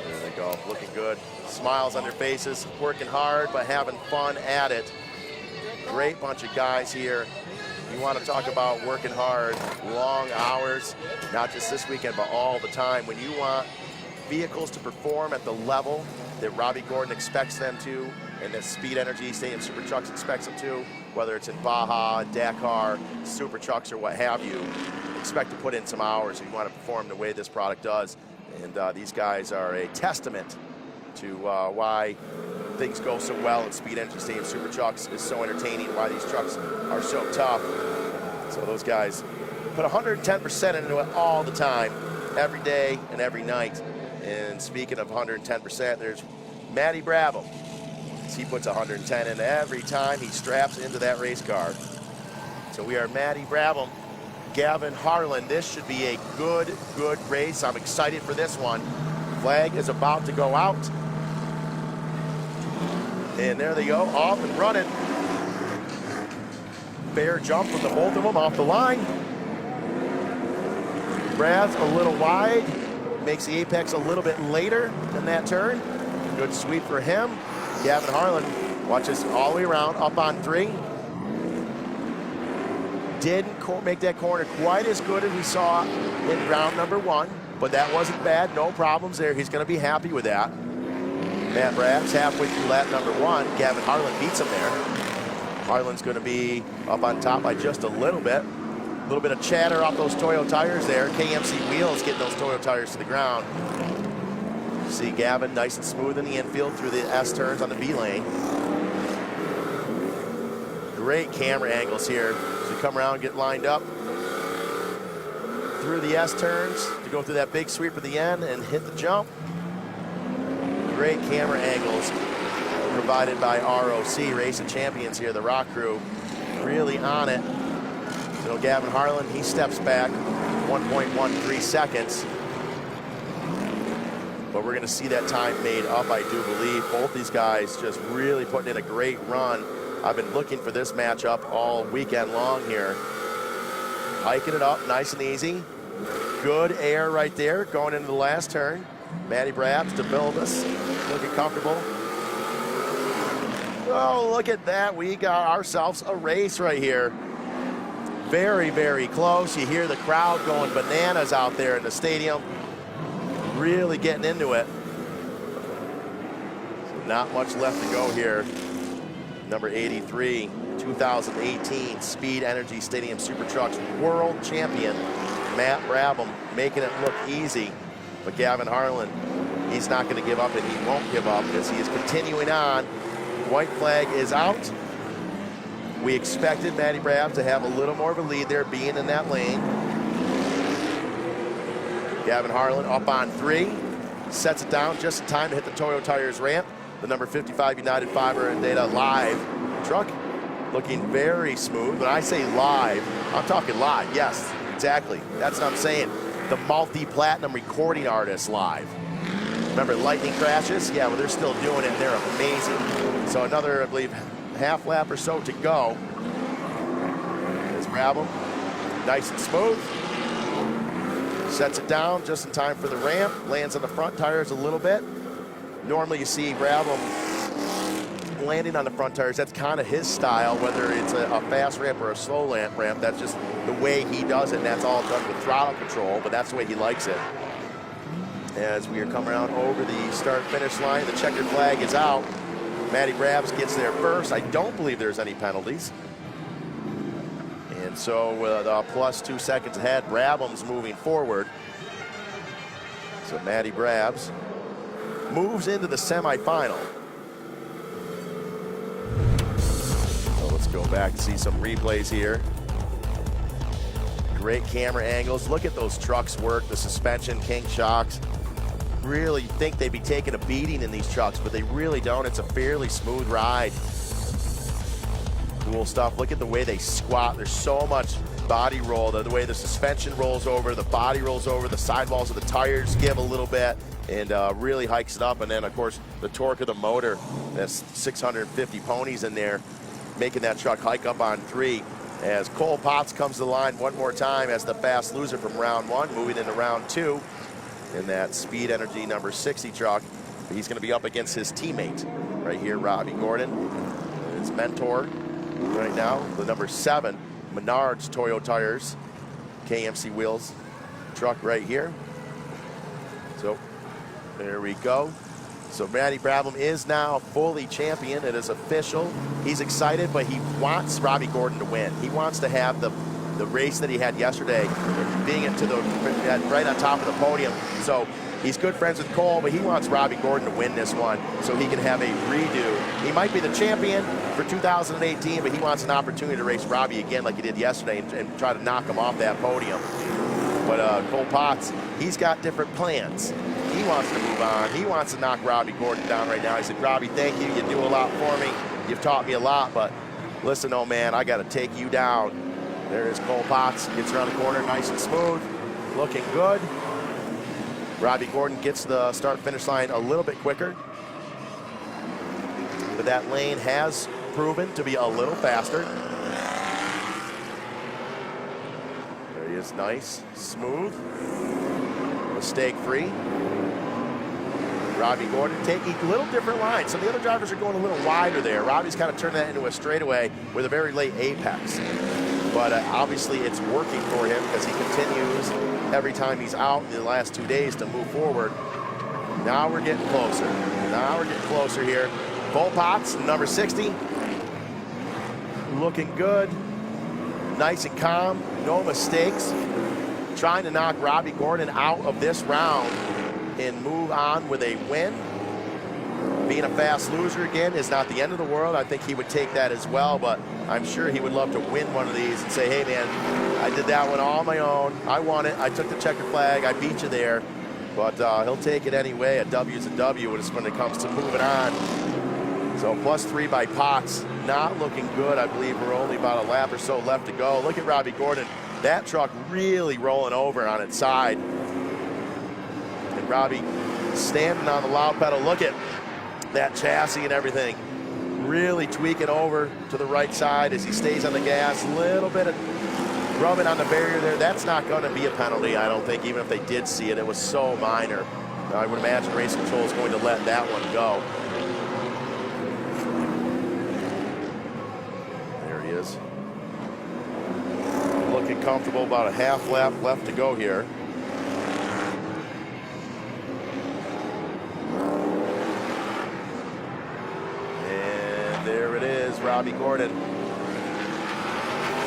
There they go, looking good. Smiles on their faces, working hard, but having fun at it. Great bunch of guys here. You want to talk about working hard, long hours, not just this weekend, but all the time. When you want vehicles to perform at the level that Robbie Gordon expects them to, and that Speed Energy Stadium Super Trucks expects them to, whether it's in Baja, Dakar, Super Trucks, or what have you, expect to put in some hours if you want to perform the way this product does. And these guys are a testament to why things go so well at Speed Energy Stadium Super Trucks, is so entertaining, why these trucks are so tough. So those guys put 110% into it all the time, every day and every night. And speaking of 110%, there's Matty Brabham. He puts 110 in every time he straps into that race car. So we are Matty Brabham, Gavin Harlan. This should be a good race. I'm excited for this one. Flag is about to go out. And there they go, off and running. Fair jump from the both of them off the line. Brad's a little wide, makes the apex a little bit later than that turn. Good sweep for him. Gavin Harlan watches all the way around, up on 3. Didn't make that corner quite as good as we saw in round number 1, but that wasn't bad, no problems there. He's gonna be happy with that. Matt Brabb's halfway through lap number 1. Gavin Harlan beats him there. Harlan's gonna be up on top by just a little bit. A little bit of chatter off those Toyo tires there. KMC wheels getting those Toyo tires to the ground. See Gavin nice and smooth in the infield through the S turns on the B lane. Great camera angles here. So you come around, get lined up through the S turns to go through that big sweep at the end and hit the jump. Great camera angles provided by ROC, Racing Champions here, the Rock Crew, really on it. So Gavin Harlan, he steps back 1.13 seconds. But we're gonna see that time made up, I do believe. Both these guys just really putting in a great run. I've been looking for this matchup all weekend long here. Hiking it up, nice and easy. Good air right there, going into the last turn. Matty Brabs to Bilbus, looking comfortable. Oh, look at that. We got ourselves a race right here. Very, very close. You hear the crowd going bananas out there in the stadium. Really getting into it. So not much left to go here. Number 83, 2018 Speed Energy Stadium Super Trucks World Champion, Matt Brabham, making it look easy. But Gavin Harlan, he's not going to give up, and he won't give up because he is continuing on. White flag is out. We expected Matty Brabham to have a little more of a lead there, being in that lane. Gavin Harlan up on 3, sets it down just in time to hit the Toyo Tires ramp. The number 55 United Fiber and Data live truck, looking very smooth. When I say live, I'm talking live. Yes, exactly. That's what I'm saying. The multi-platinum recording artist live. Remember lightning crashes? Yeah, well, they're still doing it, and they're amazing. So another, I believe, half lap or so to go. There's Brabham, nice and smooth. Sets it down just in time for the ramp, lands on the front tires a little bit. Normally you see Brabham landing on the front tires. That's kind of his style, whether it's a fast ramp or a slow ramp. That's just the way he does it, and that's all done with throttle control, but that's the way he likes it. As we are coming around over the start-finish line, the checkered flag is out. Matty Brabs gets there first. I don't believe there's any penalties. And so with plus 2 seconds ahead, Brabham's moving forward. So Matty Brabs moves into the semifinal. So let's go back and see some replays here. Great camera angles. Look at those trucks work, the suspension, king shocks. Really think they'd be taking a beating in these trucks, but they really don't. It's a fairly smooth ride. Cool stuff. Look at the way they squat. There's so much body roll. The way the suspension rolls over, the body rolls over, the sidewalls of the tires give a little bit, and really hikes it up. And then, of course, the torque of the motor. That's 650 ponies in there, making that truck hike up on 3. As Cole Potts comes to the line one more time as the fast loser from round 1, moving into round 2 in that Speed Energy number 60 truck. He's going to be up against his teammate right here, Robbie Gordon, his mentor right now, the number 7 Menards Toyo Tires KMC wheels truck right here. So there we go. So Matty Brabham is now fully champion. It is official. He's excited, but he wants Robbie Gordon to win. He wants to have the race that he had yesterday, being into the right on top of the podium. So he's good friends with Cole, but he wants Robbie Gordon to win this one so he can have a redo. He might be the champion for 2018, but he wants an opportunity to race Robbie again like he did yesterday and try to knock him off that podium. But Cole Potts, he's got different plans. He wants to move on. He wants to knock Robbie Gordon down right now. He said, Robbie, thank you. You do a lot for me. You've taught me a lot, but listen, old man, I got to take you down. There is Cole Potts, gets around the corner nice and smooth, looking good. Robbie Gordon gets the start-finish line a little bit quicker, but that lane has proven to be a little faster. There he is, nice, smooth, mistake-free. Robbie Gordon taking a little different line. Some of the other drivers are going a little wider there. Robbie's kind of turning that into a straightaway with a very late apex. But obviously it's working for him because he continues every time he's out in the last 2 days to move forward. Now we're getting closer. Now we're getting closer here. Cole Potts, number 60. Looking good. nice and calm, no mistakes, trying to knock Robbie Gordon out of this round and move on with a win. Being a fast loser again is not the end of the world. I think he would take that as well, but I'm sure he would love to win one of these and say, hey man, I did that one all on my own. I won it. I took the checker flag. I beat you there. But he'll take it anyway. A W's a W when it comes to moving on. So +3 by Potts. Not looking good. I believe we're only about a lap or so left to go. Look at Robbie Gordon. That truck really rolling over on its side. And Robbie standing on the loud pedal. Look at that chassis and everything. Really tweaking over to the right side as he stays on the gas. A little bit of rubbing on the barrier there. That's not going to be a penalty, I don't think, even if they did see it. It was so minor. I would imagine race control is going to let that one go. There he is. Looking comfortable, about a half lap left to go here. And there it is, Robbie Gordon.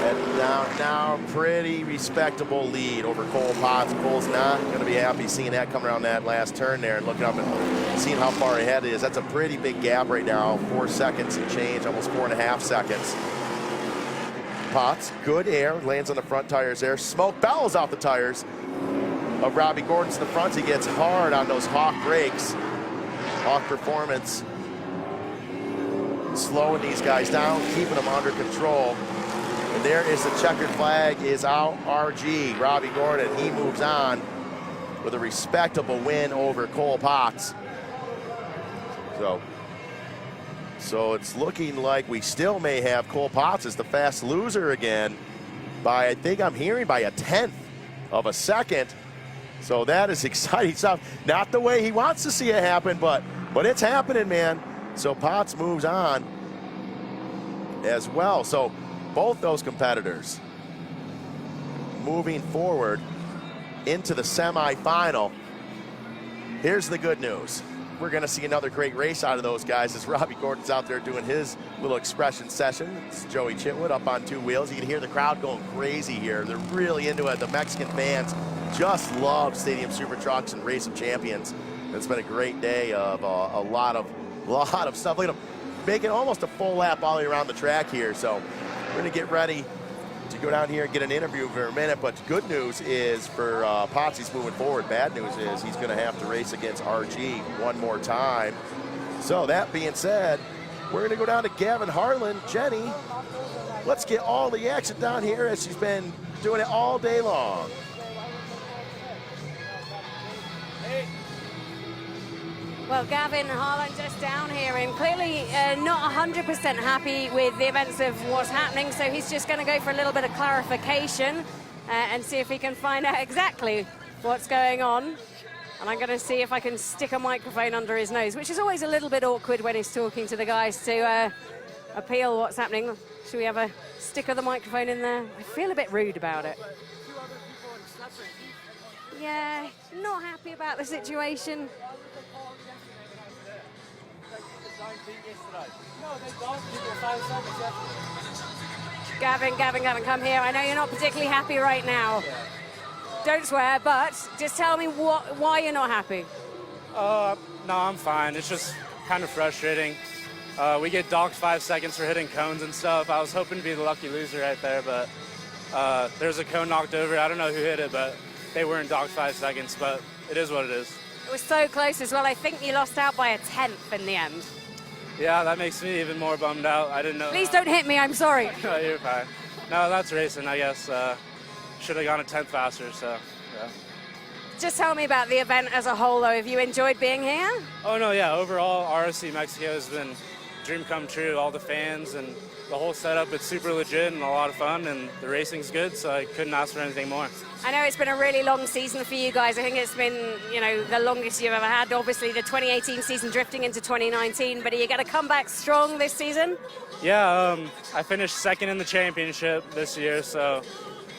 And now pretty respectable lead over Cole Potts. Cole's not going to be happy seeing that coming around that last turn there and looking up and seeing how far ahead it is. That's a pretty big gap right now, 4 seconds and change, almost 4.5 seconds. Potts, good air, lands on the front tires there. Smoke bellows off the tires of Robbie Gordon's in the front. He gets hard on those Hawk brakes. Hawk Performance slowing these guys down, keeping them under control. And there is the checkered flag is out. RG, Robbie Gordon, he moves on with a respectable win over Cole Potts. So it's looking like we still may have Cole Potts as the fast loser again by, I think I'm hearing, by a 1/10 of a second. So that is exciting stuff. Not the way he wants to see it happen, but it's happening, man. So Potts moves on as well. So both those competitors moving forward into the semifinal. Here's the good news. We're going to see another great race out of those guys as Robbie Gordon's out there doing his little expression session. It's Joey Chitwood up on 2 wheels. You can hear the crowd going crazy here. They're really into it. The Mexican fans just love Stadium Super Trucks and Race of Champions. It's been a great day of a lot of stuff. Look at them making almost a full lap all the way around the track here. So we're going to get ready to go down here and get an interview for a minute. But good news is for Potts, he's moving forward. Bad news is he's going to have to race against RG one more time. So that being said, we're going to go down to Gavin Harlan. Jenny, let's get all the action down here as she's been doing it all day long. Well, Gavin Harlan just down here and clearly not 100% happy with the events of what's happening, so he's just going to go for a little bit of clarification and see if he can find out exactly what's going on. And I'm going to see if I can stick a microphone under his nose, which is always a little bit awkward when he's talking to the guys to appeal what's happening. Should we have a stick of the microphone in there? I feel a bit rude about it. Yeah, not happy about the situation. Gavin, come here. I know you're not particularly happy right now. Yeah. Don't swear, but just tell me why you're not happy. No, I'm fine. It's just kind of frustrating. We get docked 5 seconds for hitting cones and stuff. I was hoping to be the lucky loser right there, but there's a cone knocked over. I don't know who hit it, but they weren't docked 5 seconds, but it is what it is. It was so close as well. I think you lost out by a 1/10 in the end. Yeah, that makes me even more bummed out. I didn't know. Please don't hit me, I'm sorry. No, you're fine. No, that's racing, I guess. Should have gone a 10th faster, so, yeah. Just tell me about the event as a whole, though. Have you enjoyed being here? Oh, no, yeah. Overall, RSC Mexico has been a dream come true. All the fans and the whole setup, it's super legit and a lot of fun, and the racing's good, so I couldn't ask for anything more. I know it's been a really long season for you guys. I think it's been, the longest you've ever had. Obviously, the 2018 season drifting into 2019, but are you going to come back strong this season? Yeah, I finished second in the championship this year, so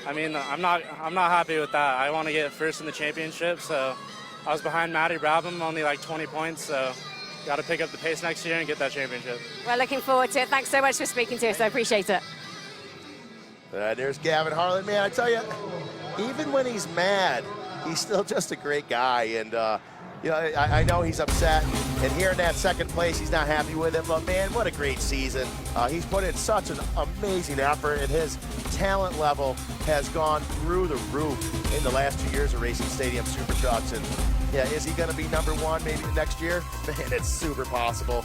I mean, I'm not happy with that. I want to get first in the championship, so I was behind Matty Brabham, only like 20 points, so got to pick up the pace next year and get that championship. Well, looking forward to it. Thanks so much for speaking to us. I appreciate it. There's Gavin Harlan. Man, I tell you, even when he's mad, he's still just a great guy. And, you know, I know he's upset. And here in that second place, he's not happy with it. But, man, what a great season. He's put in such an amazing effort, and his talent level has gone through the roof in the last 2 years of Racing Stadium Super Trucks. And, yeah, is he going to be #1 maybe next year? Man, it's super possible.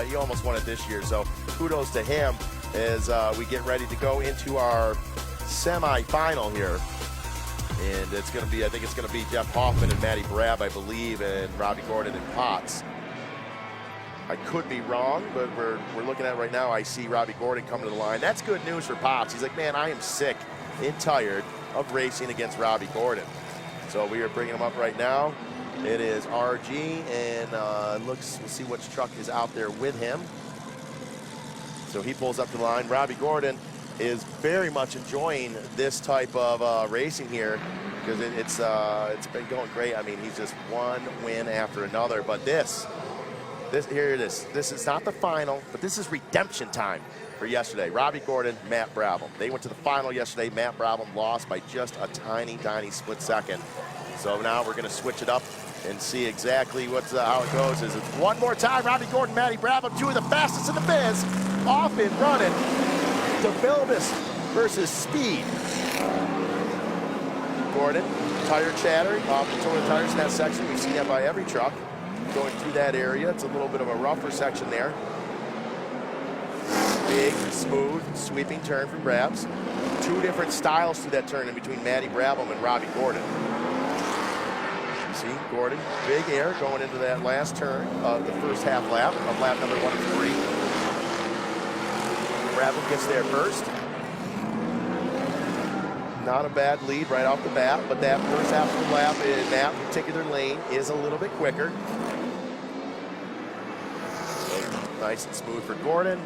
He almost won it this year. So kudos to him as we get ready to go into our semi-final here. And it's going to be, I think it's going to be Jeff Hoffman and Matty Brab, I believe, and Robbie Gordon and Potts. I could be wrong, but we're looking at it right now. I see Robbie Gordon coming to the line. That's good news for Potts. He's like, man, I am sick and tired of racing against Robbie Gordon. So we are bringing him up right now. It is RG, and we'll see which truck is out there with him. So he pulls up the line. Robbie Gordon is very much enjoying this type of racing here because it's been going great. I mean, he's just one win after another. But this here it is. This is not the final, but this is redemption time for yesterday. Robbie Gordon, Matt Brabham. They went to the final yesterday. Matt Brabham lost by just a tiny, tiny split second. So now we're going to switch it up and see exactly how it goes. It's one more time. Robbie Gordon, Matty Brabham, two of the fastest in the biz, off and running. DeVilbiss versus Speed. Gordon, tire chatter off the Toyota tires in that section. We've seen that by every truck going through that area. It's a little bit of a rougher section there. Big, smooth, sweeping turn from Brabs. Two different styles through that turn in between Matty Brabham and Robbie Gordon. You see Gordon, big air going into that last turn of the first half lap of lap number 1 of 3. Brabham gets there first. Not a bad lead right off the bat, but that first half of the lap in that particular lane is a little bit quicker. Nice and smooth for Gordon.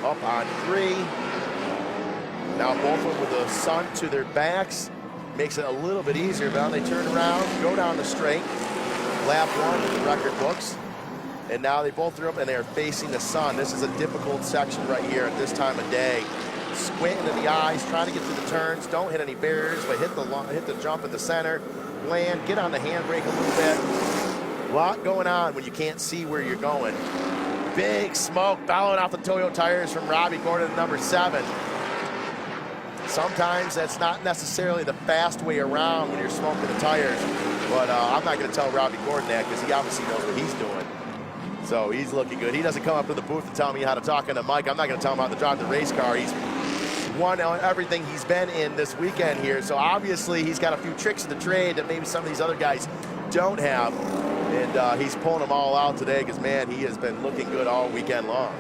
Up on 3. Now both of them with the sun to their backs. Makes it a little bit easier. Now they turn around, go down the straight. Lap 1 in the record books. And now they both are up and they're facing the sun. This is a difficult section right here at this time of day. Squinting in the eyes, trying to get through the turns. Don't hit any barriers, but hit the jump in the center. Land, get on the handbrake a little bit. A lot going on when you can't see where you're going. Big smoke bellowing off the Toyota tires from Robbie Gordon, number 7. Sometimes that's not necessarily the fast way around when you're smoking the tires. But I'm not going to tell Robbie Gordon that because he obviously knows what he's doing. So he's looking good. He doesn't come up to the booth and tell me how to talk on the mic. I'm not going to tell him how to drive the race car. He's won everything he's been in this weekend here. So obviously he's got a few tricks in the trade that maybe some of these other guys don't have. And he's pulling them all out today because, man, he has been looking good all weekend long.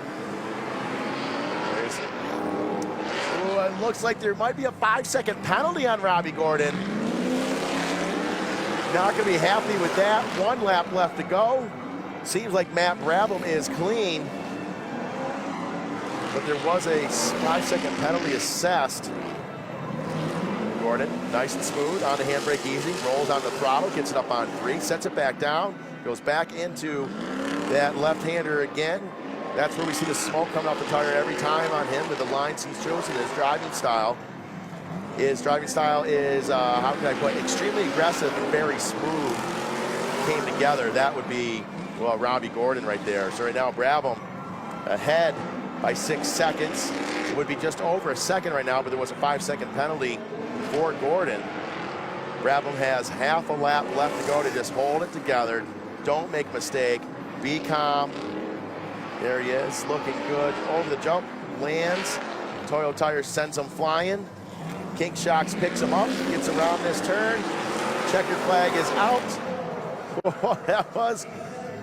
It looks like there might be a 5-second penalty on Robbie Gordon. Not going to be happy with that. 1 lap left to go. Seems like Matt Brabham is clean, but there was a 5-second penalty assessed. Gordon, nice and smooth, on the handbrake easy, rolls on the throttle, gets it up on 3, sets it back down, goes back into that left-hander again. That's where we see the smoke coming off the tire every time on him with the lines he's chosen. His driving style is, how can I put it, extremely aggressive and very smooth came together. That would be, well, Robbie Gordon right there. So right now, Brabham ahead by 6 seconds. It would be just over a second right now, but there was a 5-second penalty for Gordon. Brabham has half a lap left to go to just hold it together. Don't make a mistake. Be calm. There he is, looking good. Over the jump, lands. Toyota Tires sends him flying. King Shocks picks him up, gets around this turn. Checker flag is out.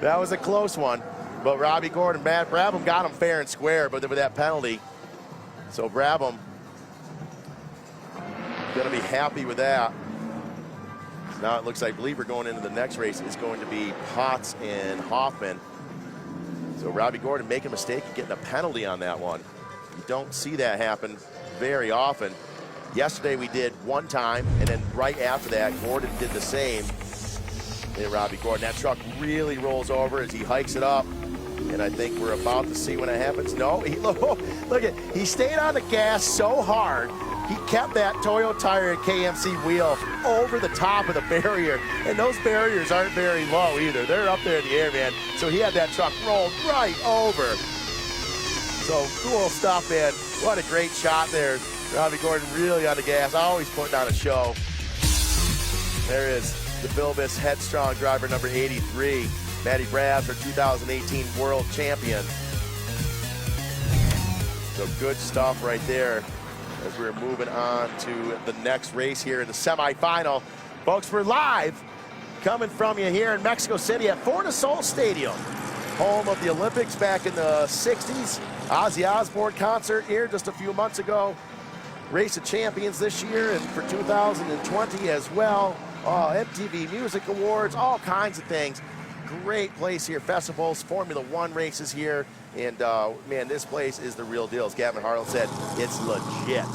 That was a close one. But Robbie Gordon, Matt Brabham got him fair and square, but with that penalty. So Brabham gonna be happy with that. Now it looks like, I believe we're going into the next race. It's going to be Potts and Hoffman. So Robbie Gordon making a mistake and getting a penalty on that one. You don't see that happen very often. Yesterday we did 1 time, and then right after that, Gordon did the same. And Robbie Gordon, that truck really rolls over as he hikes it up. And I think we're about to see when it happens. No, he stayed on the gas so hard. He kept that Toyo Tire and KMC wheel over the top of the barrier. And those barriers aren't very low either. They're up there in the air, man. So he had that truck rolled right over. So cool stuff, man. What a great shot there. Robbie Gordon really on the gas, always putting on a show. There is the Bilbis Headstrong driver number 83, Matty Brabs, our 2018 world champion. So good stuff right there as we're moving on to the next race here in the semifinal. Folks, we're live coming from you here in Mexico City at Foro Stadium, home of the Olympics back in the 60s. Ozzy Osbourne concert here just a few months ago. Race of Champions this year and for 2020 as well. MTV Music Awards, all kinds of things. Great place here, festivals, Formula One races here. And man, this place is the real deal. As Gavin Harlan said, it's legit.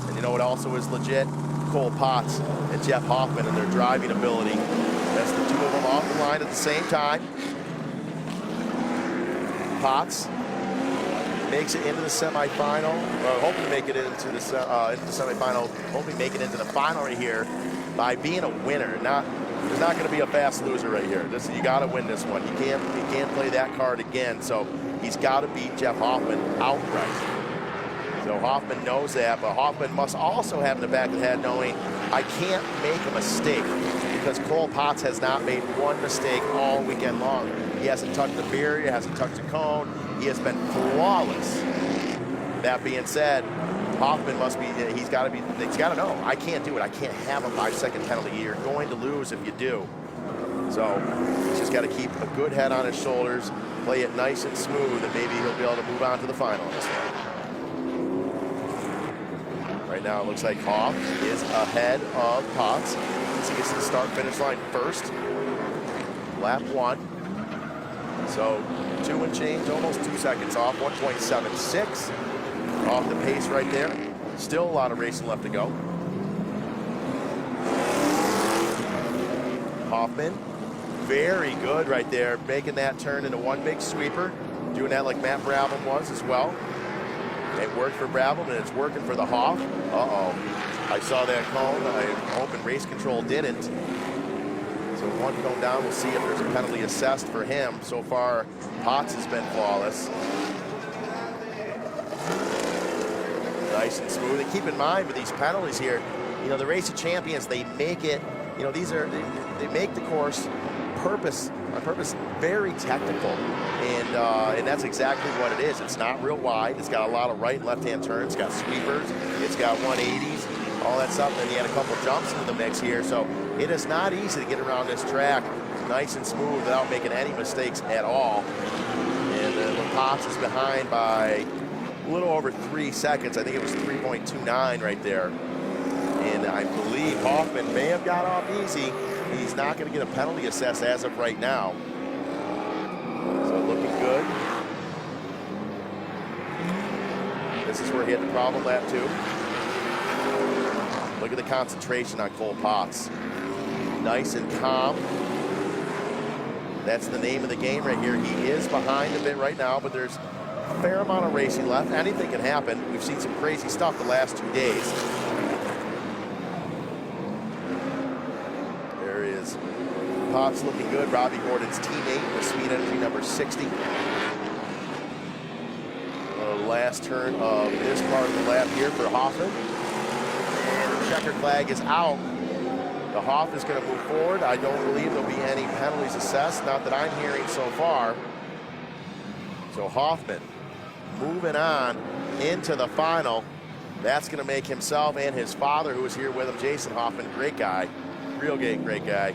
And you know what also is legit? Cole Potts and Jeff Hoffman and their driving ability. That's the two of them off the line at the same time. Potts makes it into the semifinal, or hoping to make it into the semifinal, hoping to make it into the final right here by being a winner. There's not going to be a fast loser right here. You got to win this one. You can't play that card again. So he's got to beat Jeff Hoffman outright. So Hoffman knows that, but Hoffman must also have in the back of the head knowing I can't make a mistake because Cole Potts has not made one mistake all weekend long. He hasn't touched the barrier, hasn't touched a cone. He has been flawless. That being said, Hoffman he's got to know, I can't do it. I can't have a 5-second penalty. You're going to lose if you do. So he's just got to keep a good head on his shoulders, play it nice and smooth, and maybe he'll be able to move on to the final in this one. Right now it looks like Hoff is ahead of Potts as he gets to the start-finish line first. Lap 1. So 2 and change, almost 2 seconds off, 1.76 off the pace right there. Still a lot of racing left to go. Hoffman, very good right there, making that turn into one big sweeper, doing that like Matt Brabham was as well. It worked for Brabham and it's working for the Hoff. I saw that cone. I'm hoping race control didn't. So one cone down, we'll see if there's a penalty assessed for him. So far, Potts has been flawless. Nice and smooth. And keep in mind with these penalties here, you know, the Race of Champions, they make it, you know, they make the course on purpose very technical. And that's exactly what it is. It's not real wide. It's got a lot of right and left-hand turns. It's got sweepers. It's got 180s, all that stuff. And you had a couple jumps into the mix here. So it is not easy to get around this track nice and smooth without making any mistakes at all. And Potts is behind by a little over 3 seconds. I think it was 3.29 right there. And I believe Hoffman may have got off easy. He's not going to get a penalty assessed as of right now. So looking good. This is where he had the problem lap 2. Look at the concentration on Cole Potts. Nice and calm. That's the name of the game right here. He is behind a bit right now, but there's a fair amount of racing left. Anything can happen. We've seen some crazy stuff the last 2 days. There is Potts looking good. Robbie Gordon's teammate with Speed Energy number 60. The last turn of this part of the lap here for Hoffman. And the checker flag is out. The Hoff is going to move forward. I don't believe there'll be any penalties assessed, not that I'm hearing so far. So Hoffman moving on into the final. That's going to make himself and his father, who was here with him, Jason Hoffman, great guy, real great guy.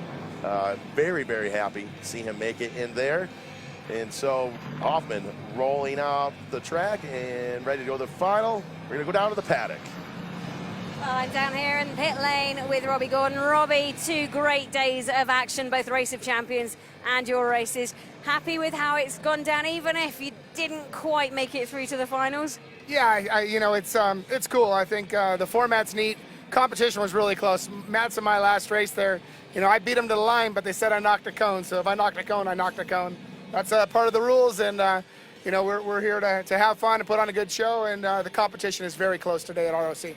Very, very happy to see him make it in there. And so Hoffman rolling off the track and ready to go to the final. We're going to go down to the paddock. Well, I'm down here in pit lane with Robbie Gordon. Robbie, 2 great days of action, both Race of Champions and your races. Happy with how it's gone down, even if you didn't quite make it through to the finals? Yeah, you know, it's cool. I think the format's neat. Competition was really close. Matt's in my last race there. You know, I beat him to the line, but they said I knocked a cone. So if I knocked a cone, I knocked a cone. that's part of the rules, and you know, we're here to have fun and put on a good show, and the competition is very close today at ROC.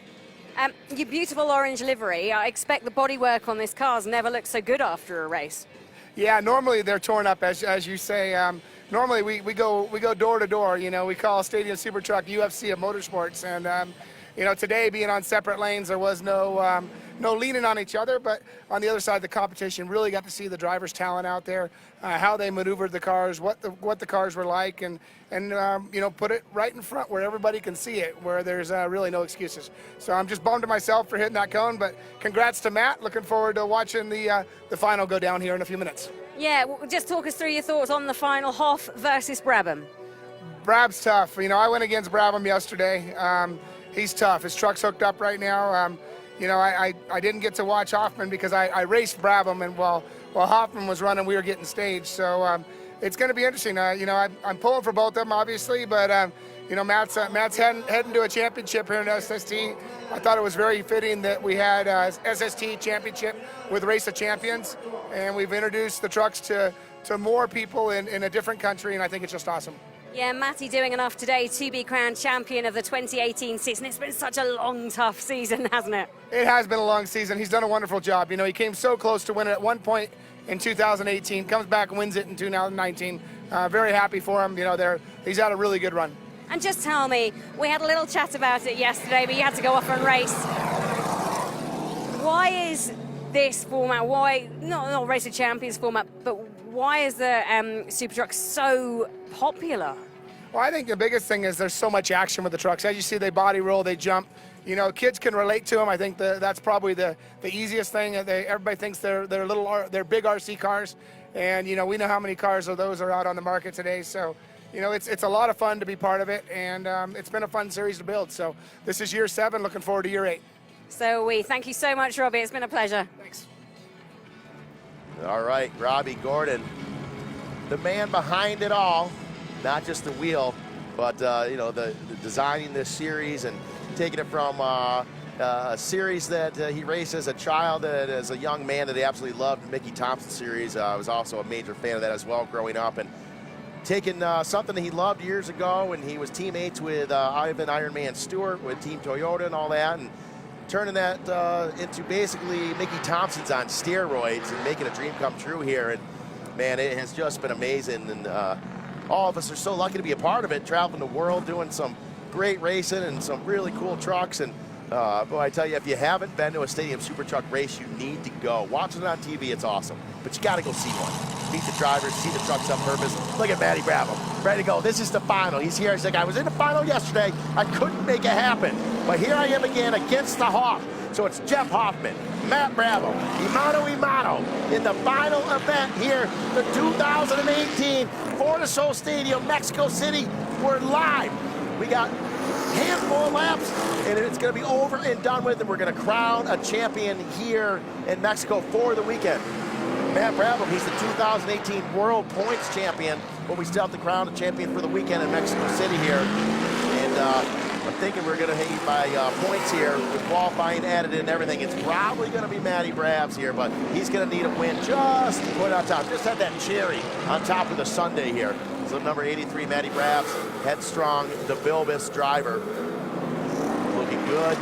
Your beautiful orange livery, I expect the bodywork on this car's never looked so good after a race. Yeah, normally they're torn up, as you say. Normally we go door to door. You know, we call Stadium Super Truck UFC of motorsports, and you know, today being on separate lanes, there was no leaning on each other. But on the other side of the competition, really got to see the drivers' talent out there, how they maneuvered the cars, what the cars were like, and you know, put it right in front where everybody can see it, where there's really no excuses. So I'm just bummed to myself for hitting that cone, but congrats to Matt. Looking forward to watching the final go down here in a few minutes. Yeah, just talk us through your thoughts on the final, Hoff versus Brabham. Brab's tough. You know, I went against Brabham yesterday. He's tough. His truck's hooked up right now. You know, I didn't get to watch Hoffman because I raced Brabham, and while Hoffman was running, we were getting staged. So it's going to be interesting. You know, I'm pulling for both of them, obviously, but you know, Matt's heading to a championship here in SST. I thought it was very fitting that we had SST championship with Race of Champions, and we've introduced the trucks to more people in a different country, and I think it's just awesome. Yeah, Matty doing enough today to be crowned champion of the 2018 season. It's been such a long, tough season, hasn't it? It has been a long season. He's done a wonderful job. You know, he came so close to winning at one point in 2018, comes back and wins it in 2019. Very happy for him. You know, he's had a really good run. And just tell me, we had a little chat about it yesterday, but you had to go off and race. Why is this format, why, not Race of Champions format, but why is the Super Truck so popular? Well, I think the biggest thing is there's so much action with the trucks. As you see, they body roll, they jump. You know, kids can relate to them. I think that's probably the easiest thing. Everybody thinks they're big RC cars, and you know, we know how many cars of those are out on the market today. So, you know, it's a lot of fun to be part of it, and it's been a fun series to build. So this is year 7. Looking forward to year 8. So we thank you so much, Robbie. It's been a pleasure. Thanks. All right, Robbie Gordon, the man behind it all, not just the wheel, but you know, the designing this series and taking it from a series that he raced as a child and as a young man that he absolutely loved, the Mickey Thompson series. I was also a major fan of that as well growing up, and taking something that he loved years ago, and he was teammates with Ivan Ironman Stewart with Team Toyota and all that, and turning that into basically Mickey Thompson's on steroids and making a dream come true here. And man, it has just been amazing, and all of us are so lucky to be a part of it, traveling the world, doing some great racing and some really cool trucks. And boy, I tell you, if you haven't been to a Stadium Super Truck race, you need to go. Watching it on TV, it's awesome, but you got to go see one. Meet the drivers, see the trucks on purpose. Look at Matty Brabham, ready to go. This is the final. He's here. He's like, I was in the final yesterday. I couldn't make it happen, but here I am again against the Hoff. So it's Jeff Hoffman, Matt Brabham, Imano in the final event here, the 2018 Foro Stadium, Mexico City. We're live. We got handful of laps, and it's going to be over and done with, and we're going to crown a champion here in Mexico for the weekend. Matt Brabham, he's the 2018 World Points Champion, but we still have to crown a champion for the weekend in Mexico City here. And I'm thinking we're going to hit by points here with qualifying added in and everything. It's probably going to be Matty Brabs here, but he's going to need a win just to put it on top. Just have that cherry on top of the sundae here. So number 83, Matty Brabs, headstrong, the Bilbis driver. Looking good.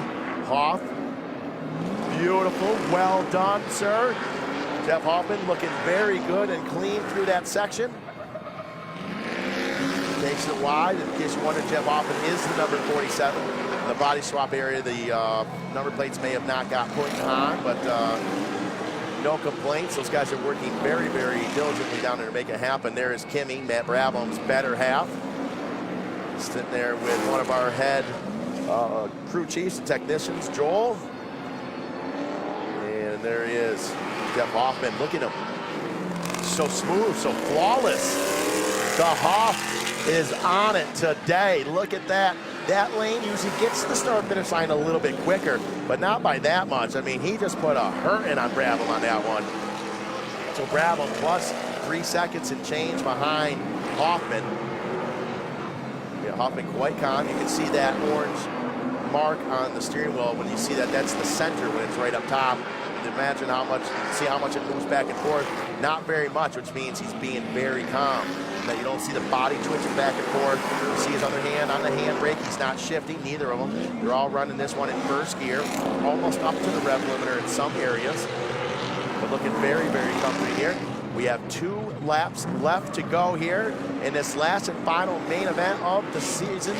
Hoff, beautiful, well done, sir. Jeff Hoffman looking very good and clean through that section. Takes it wide. In case you wonder, Jeff Hoffman is the number 47. In the body swap area, the number plates may have not got put on, but no complaints. Those guys are working very, very diligently down there to make it happen. There is Kimmy, Matt Brabham's better half. Sitting there with one of our head crew chiefs and technicians, Joel. And there he is. Jeff Hoffman, look at him. So smooth, so flawless. The Hoff is on it today. Look at that. That lane usually gets to the start-finish line a little bit quicker, but not by that much. I mean, he just put a hurting on Brabham on that one. So Brabham plus 3 seconds and change behind Hoffman. Yeah, Hoffman quite calm. You can see that orange mark on the steering wheel. When you see that, that's the center when it's right up top. imagine see how much it moves back and forth. Not very much, which means he's being very calm. That you don't see the body twitching back and forth. You see his other hand on the handbrake. He's not shifting, neither of them. They're all running this one in first gear, almost up to the rev limiter in some areas. But looking very, very comfy here. We have 2 laps left to go here in this last and final main event of the season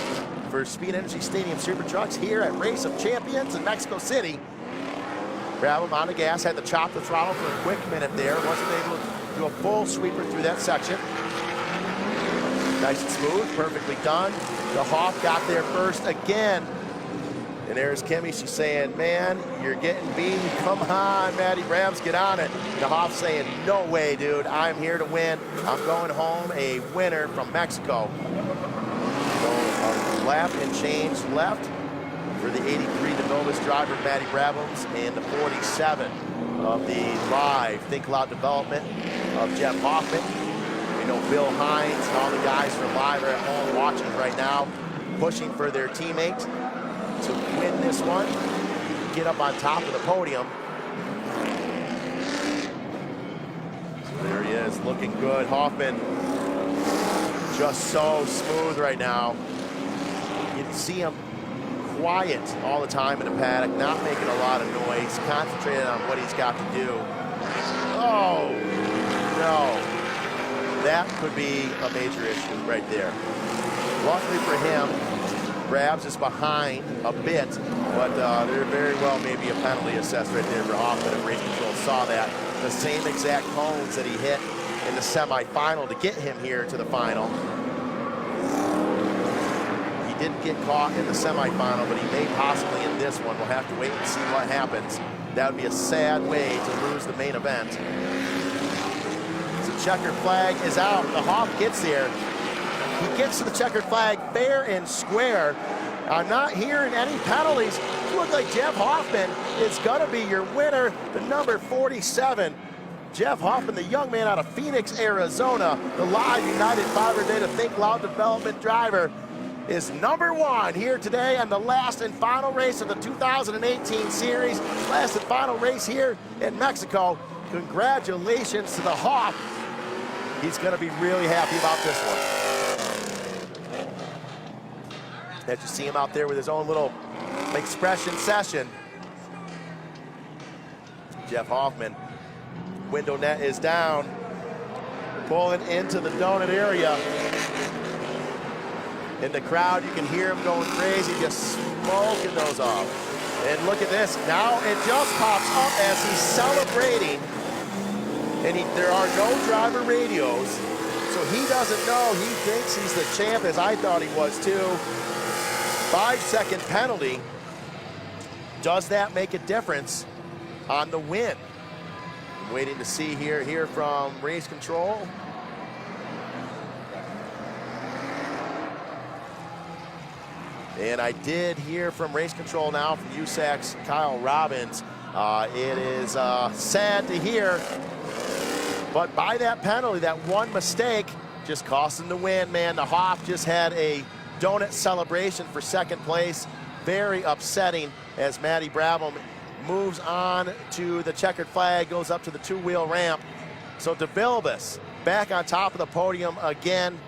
for Speed Energy Stadium Super Trucks here at Race of Champions in Mexico City. Brabham on the gas, had to chop the throttle for a quick minute there. Wasn't able to do a full sweeper through that section. Nice and smooth, perfectly done. The Hoff got there first again. And there's Kimmy, she's saying, man, you're getting beat. Come on, Maddie Brabhams, get on it. The Hoff saying, no way, dude. I'm here to win. I'm going home a winner from Mexico. So a lap and change left for the 83 Novus driver, Maddie Brabhams, and the 47 of the live Think Loud development of Jeff Hoffman. You know, Bill Hines and all the guys from live are at home watching right now, pushing for their teammate to win this one, get up on top of the podium. So there he is, looking good. Hoffman just so smooth right now. You can see him quiet all the time in the paddock, not making a lot of noise, concentrated on what he's got to do. Oh, no. That could be a major issue right there. Luckily for him, Brabs is behind a bit, but there very well may be a penalty assessed right there for Hoffman if Race Control saw that. The same exact cones that he hit in the semifinal to get him here to the final. He didn't get caught in the semifinal, but he may possibly in this one. We'll have to wait and see what happens. That would be a sad way to lose the main event. So checkered flag is out. The Hoff gets there. He gets to the checkered flag fair and square. I'm not hearing any penalties. It looks like Jeff Hoffman is gonna be your winner, the number 47. Jeff Hoffman, the young man out of Phoenix, Arizona, the live United Fiber Data Think Loud development driver, is number 1 here today on the last and final race of the 2018 series. Last and final race here in Mexico. Congratulations to the Hoff. He's gonna be really happy about this one. As you see him out there with his own little expression session. Jeff Hoffman, window net is down, pulling into the donut area. In the crowd, you can hear him going crazy, just smoking those off. And look at this, now it just pops up as he's celebrating. And there are no driver radios, so he doesn't know. He thinks he's the champ, as I thought he was too. 5-second penalty. Does that make a difference on the win? I'm waiting to see hear from Race Control. And I did hear from Race Control now from USAC's Kyle Robbins. It is sad to hear, but by that penalty, that one mistake just cost him the win, man. The Hoff just had a donut celebration for second place. Very upsetting as Maddie Brabham moves on to the checkered flag, goes up to the 2-wheel ramp. So DeVilbiss back on top of the podium again,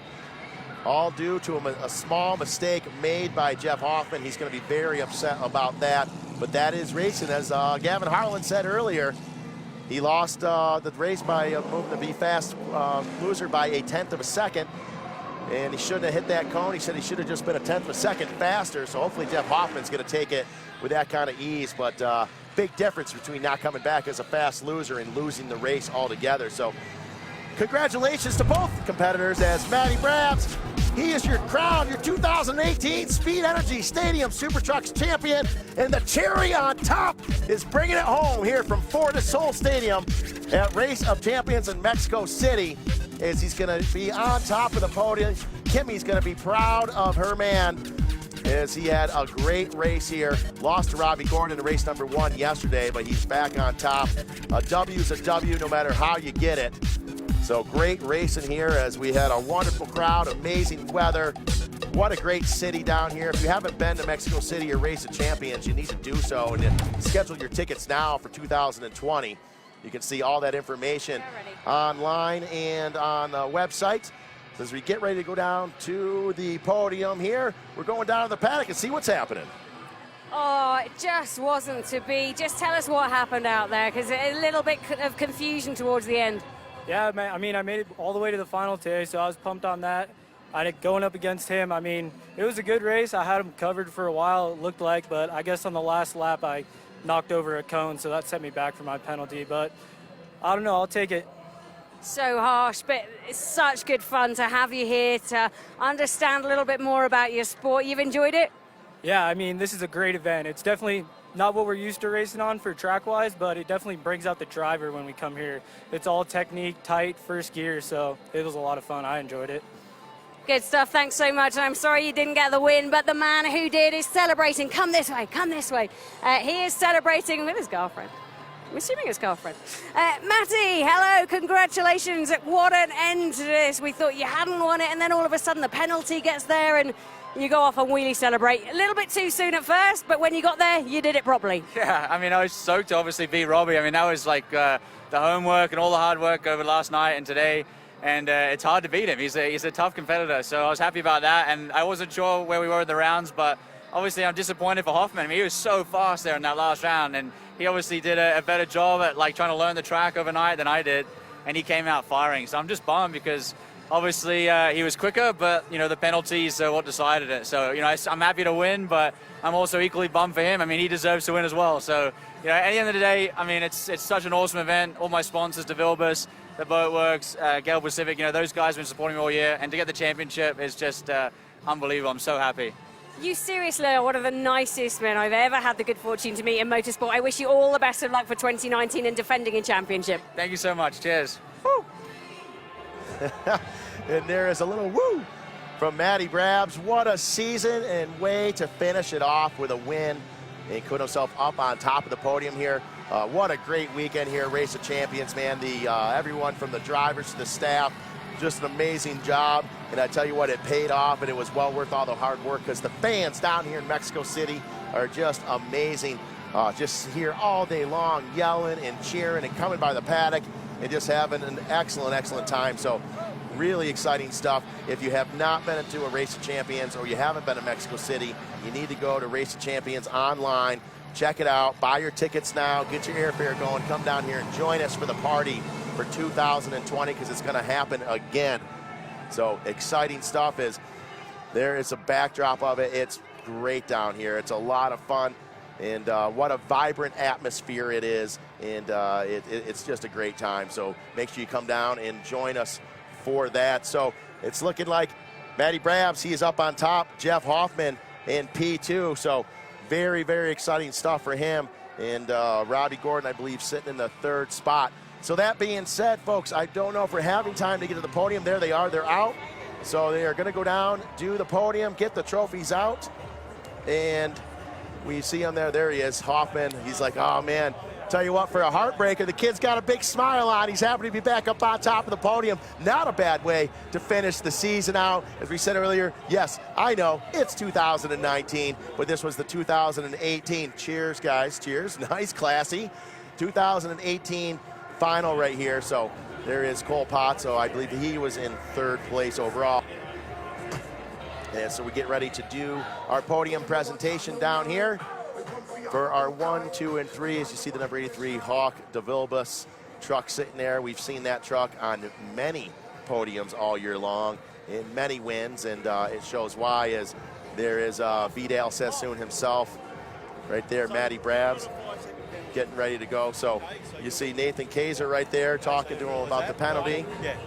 all due to a small mistake made by Jeff Hoffman. He's going to be very upset about that, but that is racing. As Gavin Harlan said earlier, he lost the race by moving the B-Fast loser by 1/10 of a second. And he shouldn't have hit that cone. He said he should have just been 1/10 of a second faster. So hopefully Jeff Hoffman's going to take it with that kind of ease. But big difference between not coming back as a fast loser and losing the race altogether. So congratulations to both competitors as Maddie Brabhams, he is your crown, your 2018 Speed Energy Stadium Super Trucks champion. And the cherry on top is bringing it home here from Foro de Sol Stadium at Race of Champions in Mexico City. As he's going to be on top of the podium. Kimmy's going to be proud of her man as he had a great race here. Lost to Robbie Gordon in race number 1 yesterday, but he's back on top. A W's a W no matter how you get it. So great racing here as we had a wonderful crowd, amazing weather, What a great city down here. If you haven't been to Mexico City or Race of Champions, you need to do so and schedule your tickets now for 2020. You can see all that information online and on the website. As we get ready to go down to the podium here, we're going down to the paddock and see what's happening. Oh, it just wasn't to be. Just tell us what happened out there, because a little bit of confusion towards the end. Yeah, man, I mean, I made it all the way to the final today, so I was pumped on that. Going up against him, I mean, it was a good race. I had him covered for a while, it looked like, but I guess on the last lap I knocked over a cone, so that set me back for my penalty. But I don't know, I'll take it. So harsh, but it's such good fun to have you here to understand a little bit more about your sport. You've enjoyed it? Yeah, I mean, this is a great event. It's definitely not what we're used to racing on for track-wise, but it definitely brings out the driver when we come here. It's all technique, tight, first gear, so it was a lot of fun. I enjoyed it. Good stuff. Thanks so much. And I'm sorry you didn't get the win, but the man who did is celebrating. Come this way. Come this way. He is celebrating with his girlfriend. I'm assuming his girlfriend. Matty, hello. Congratulations. What an end to this. We thought you hadn't won it, and then all of a sudden the penalty gets there, and you go off and wheelie celebrate. A little bit too soon at first, but when you got there, you did it properly. Yeah, I mean, I was stoked to obviously beat Robbie. I mean, that was like the homework and all the hard work over last night and today. And it's hard to beat him. He's a tough competitor, so I was happy about that. And I wasn't sure where we were in the rounds, but obviously I'm disappointed for Hoffman. I mean, he was so fast there in that last round, and he obviously did a better job at like trying to learn the track overnight than I did, and he came out firing. So I'm just bummed because obviously he was quicker, but you know the penalties are what decided it. So you know I'm happy to win, but I'm also equally bummed for him. I mean, he deserves to win as well. So you know, at the end of the day, I mean, it's such an awesome event. All my sponsors, DeVilbus, the Boatworks, Gale Pacific, you know, those guys have been supporting me all year, and to get the championship is just unbelievable. I'm so happy. You seriously are one of the nicest men I've ever had the good fortune to meet in motorsport. I wish you all the best of luck for 2019 and defending a championship. Thank you so much. Cheers. Woo. And there is a little woo from Matty Brabs. What a season, and way to finish it off with a win. And put himself up on top of the podium here. What a great weekend here, Race of Champions, man. Everyone from the drivers to the staff, just an amazing job. And I tell you what, it paid off, and it was well worth all the hard work because the fans down here in Mexico City are just amazing. Just here all day long, yelling and cheering and coming by the paddock and just having an excellent, excellent time. So really exciting stuff. If you have not been to a Race of Champions or you haven't been to Mexico City, you need to go to Race of Champions online. Check it out. Buy your tickets now. Get your airfare going. Come down here and join us for the party for 2020 because it's going to happen again. So exciting stuff. There is a backdrop of it. It's great down here. It's a lot of fun. And what a vibrant atmosphere it is. And it's just a great time. So make sure you come down and join us for that. So it's looking like Matty Brabs, he is up on top. Jeff Hoffman in P2. So very, very exciting stuff for him. And Robbie Gordon, I believe, sitting in the third spot. So that being said, folks, I don't know if we're having time to get to the podium. There they are. They're out. So they are going to go down, do the podium, get the trophies out. And we see him there. There he is, Hoffman. He's like, oh, man. Tell you what, for a heartbreaker, the kid's got a big smile on. He's happy to be back up on top of the podium. Not a bad way to finish the season out. As we said earlier, yes, I know it's 2019, but this was the 2018. Cheers, guys. Cheers. Nice, classy. 2018 final right here. So there is Cole Potts. I believe he was in third place overall. And so we get ready to do our podium presentation down here. For our 1, 2, and 3, as you see the number 83 Hawk DeVilbus truck sitting there. We've seen that truck on many podiums all year long in many wins, and it shows why. As there is Vidal Sassoon himself right there, Matty Brabs getting ready to go. So you see Nathan Kaiser right there talking to him about the penalty. Yeah.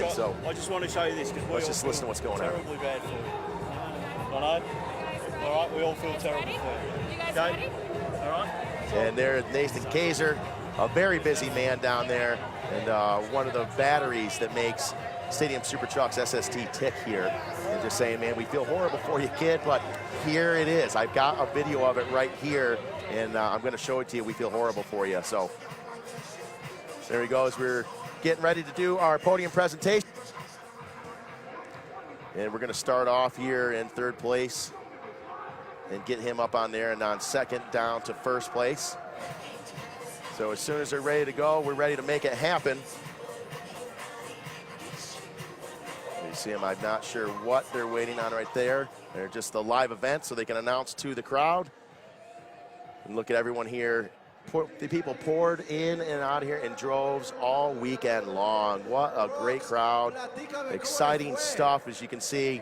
So I just want to show you this because let's just listen to what's going on. Terribly bad for you. I know. All right, we all feel terrible for you. Okay. All right. And there's Nathan Kaiser, a very busy man down there, and one of the batteries that makes Stadium Super Trucks SST tick here. And just saying, man, we feel horrible for you, kid, but here it is. I've got a video of it right here, and I'm going to show it to you. We feel horrible for you. So there he goes. We're getting ready to do our podium presentation. And we're going to start off here in third place and get him up on there and on second down to first place. So as soon as they're ready to go, we're ready to make it happen. You see them, I'm not sure what they're waiting on right there. They're just the live event so they can announce to the crowd. And look at everyone here. The people poured in and out here in droves all weekend long. What a great crowd. Exciting stuff, as you can see.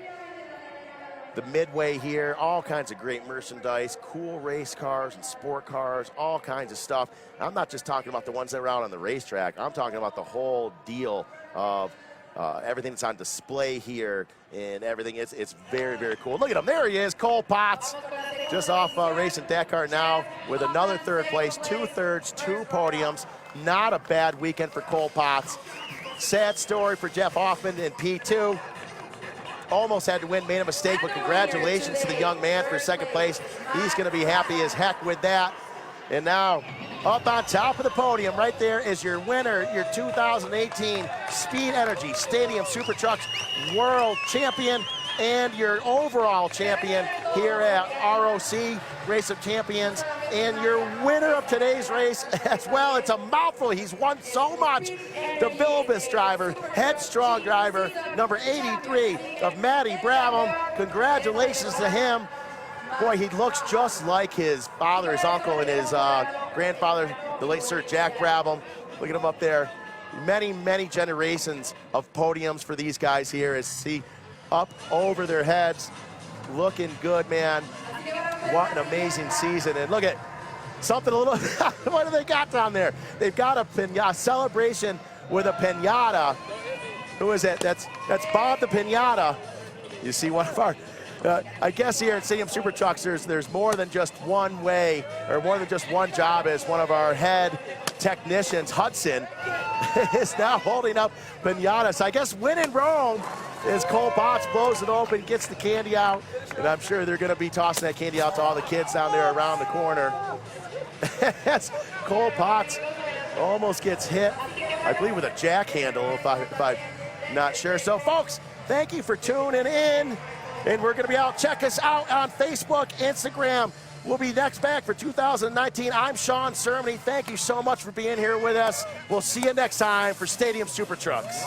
The midway here, all kinds of great merchandise, cool race cars and sport cars, all kinds of stuff. I'm not just talking about the ones that are out on the racetrack. I'm talking about the whole deal of everything that's on display here and everything. It's very, very cool. Look at him. There he is, Cole Potts, just off racing Dakar now with another third place, 2 thirds, 2 podiums. Not a bad weekend for Cole Potts. Sad story for Jeff Hoffman in P2. Almost had to win, made a mistake, but congratulations to the young man for second place. He's going to be happy as heck with that. And now, up on top of the podium, right there is your winner, your 2018 Speed Energy Stadium Super Trucks World Champion and your overall champion here at ROC Race of Champions, and your winner of today's race as well. It's a mouthful. He's won so much. The Vilbus driver, headstrong driver, number 83 of Matty Brabham. Congratulations to him. Boy, he looks just like his father, his uncle, and his grandfather, the late Sir Jack Brabham. Look at him up there. Many, many generations of podiums for these guys here as see up over their heads. Looking good, man. What an amazing season. And look at something a little, what do they got down there? They've got a pinata celebration with a pinata. Who is it? That's Bob the Pinata. You see one of our, I guess here at Stadium Super Trucks, there's more than just one way, or more than just one job, as one of our head technicians, Hudson, is now holding up pinatas. I guess win in Rome as Cole Potts blows it open, gets the candy out, and I'm sure they're going to be tossing that candy out to all the kids down there around the corner. As Cole Potts almost gets hit, I believe with a jack handle, if I'm not sure. So folks, thank you for tuning in, and we're going to be out. Check us out on Facebook, Instagram. We'll be next back for 2019. I'm Sean Sermony. Thank you so much for being here with us. We'll see you next time for Stadium Super Trucks.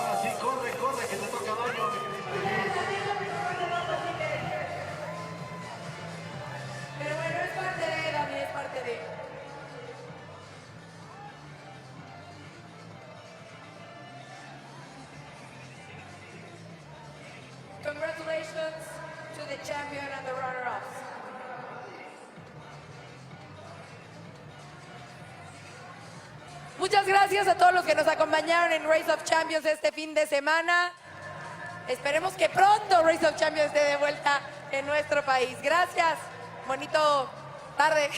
Congratulations to the champion and the runner-ups. Muchas gracias a todos los que nos acompañaron en Race of Champions este fin de semana. Esperemos que pronto Race of Champions esté de vuelta en nuestro país. Gracias. Bonito tarde.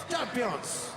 Champions.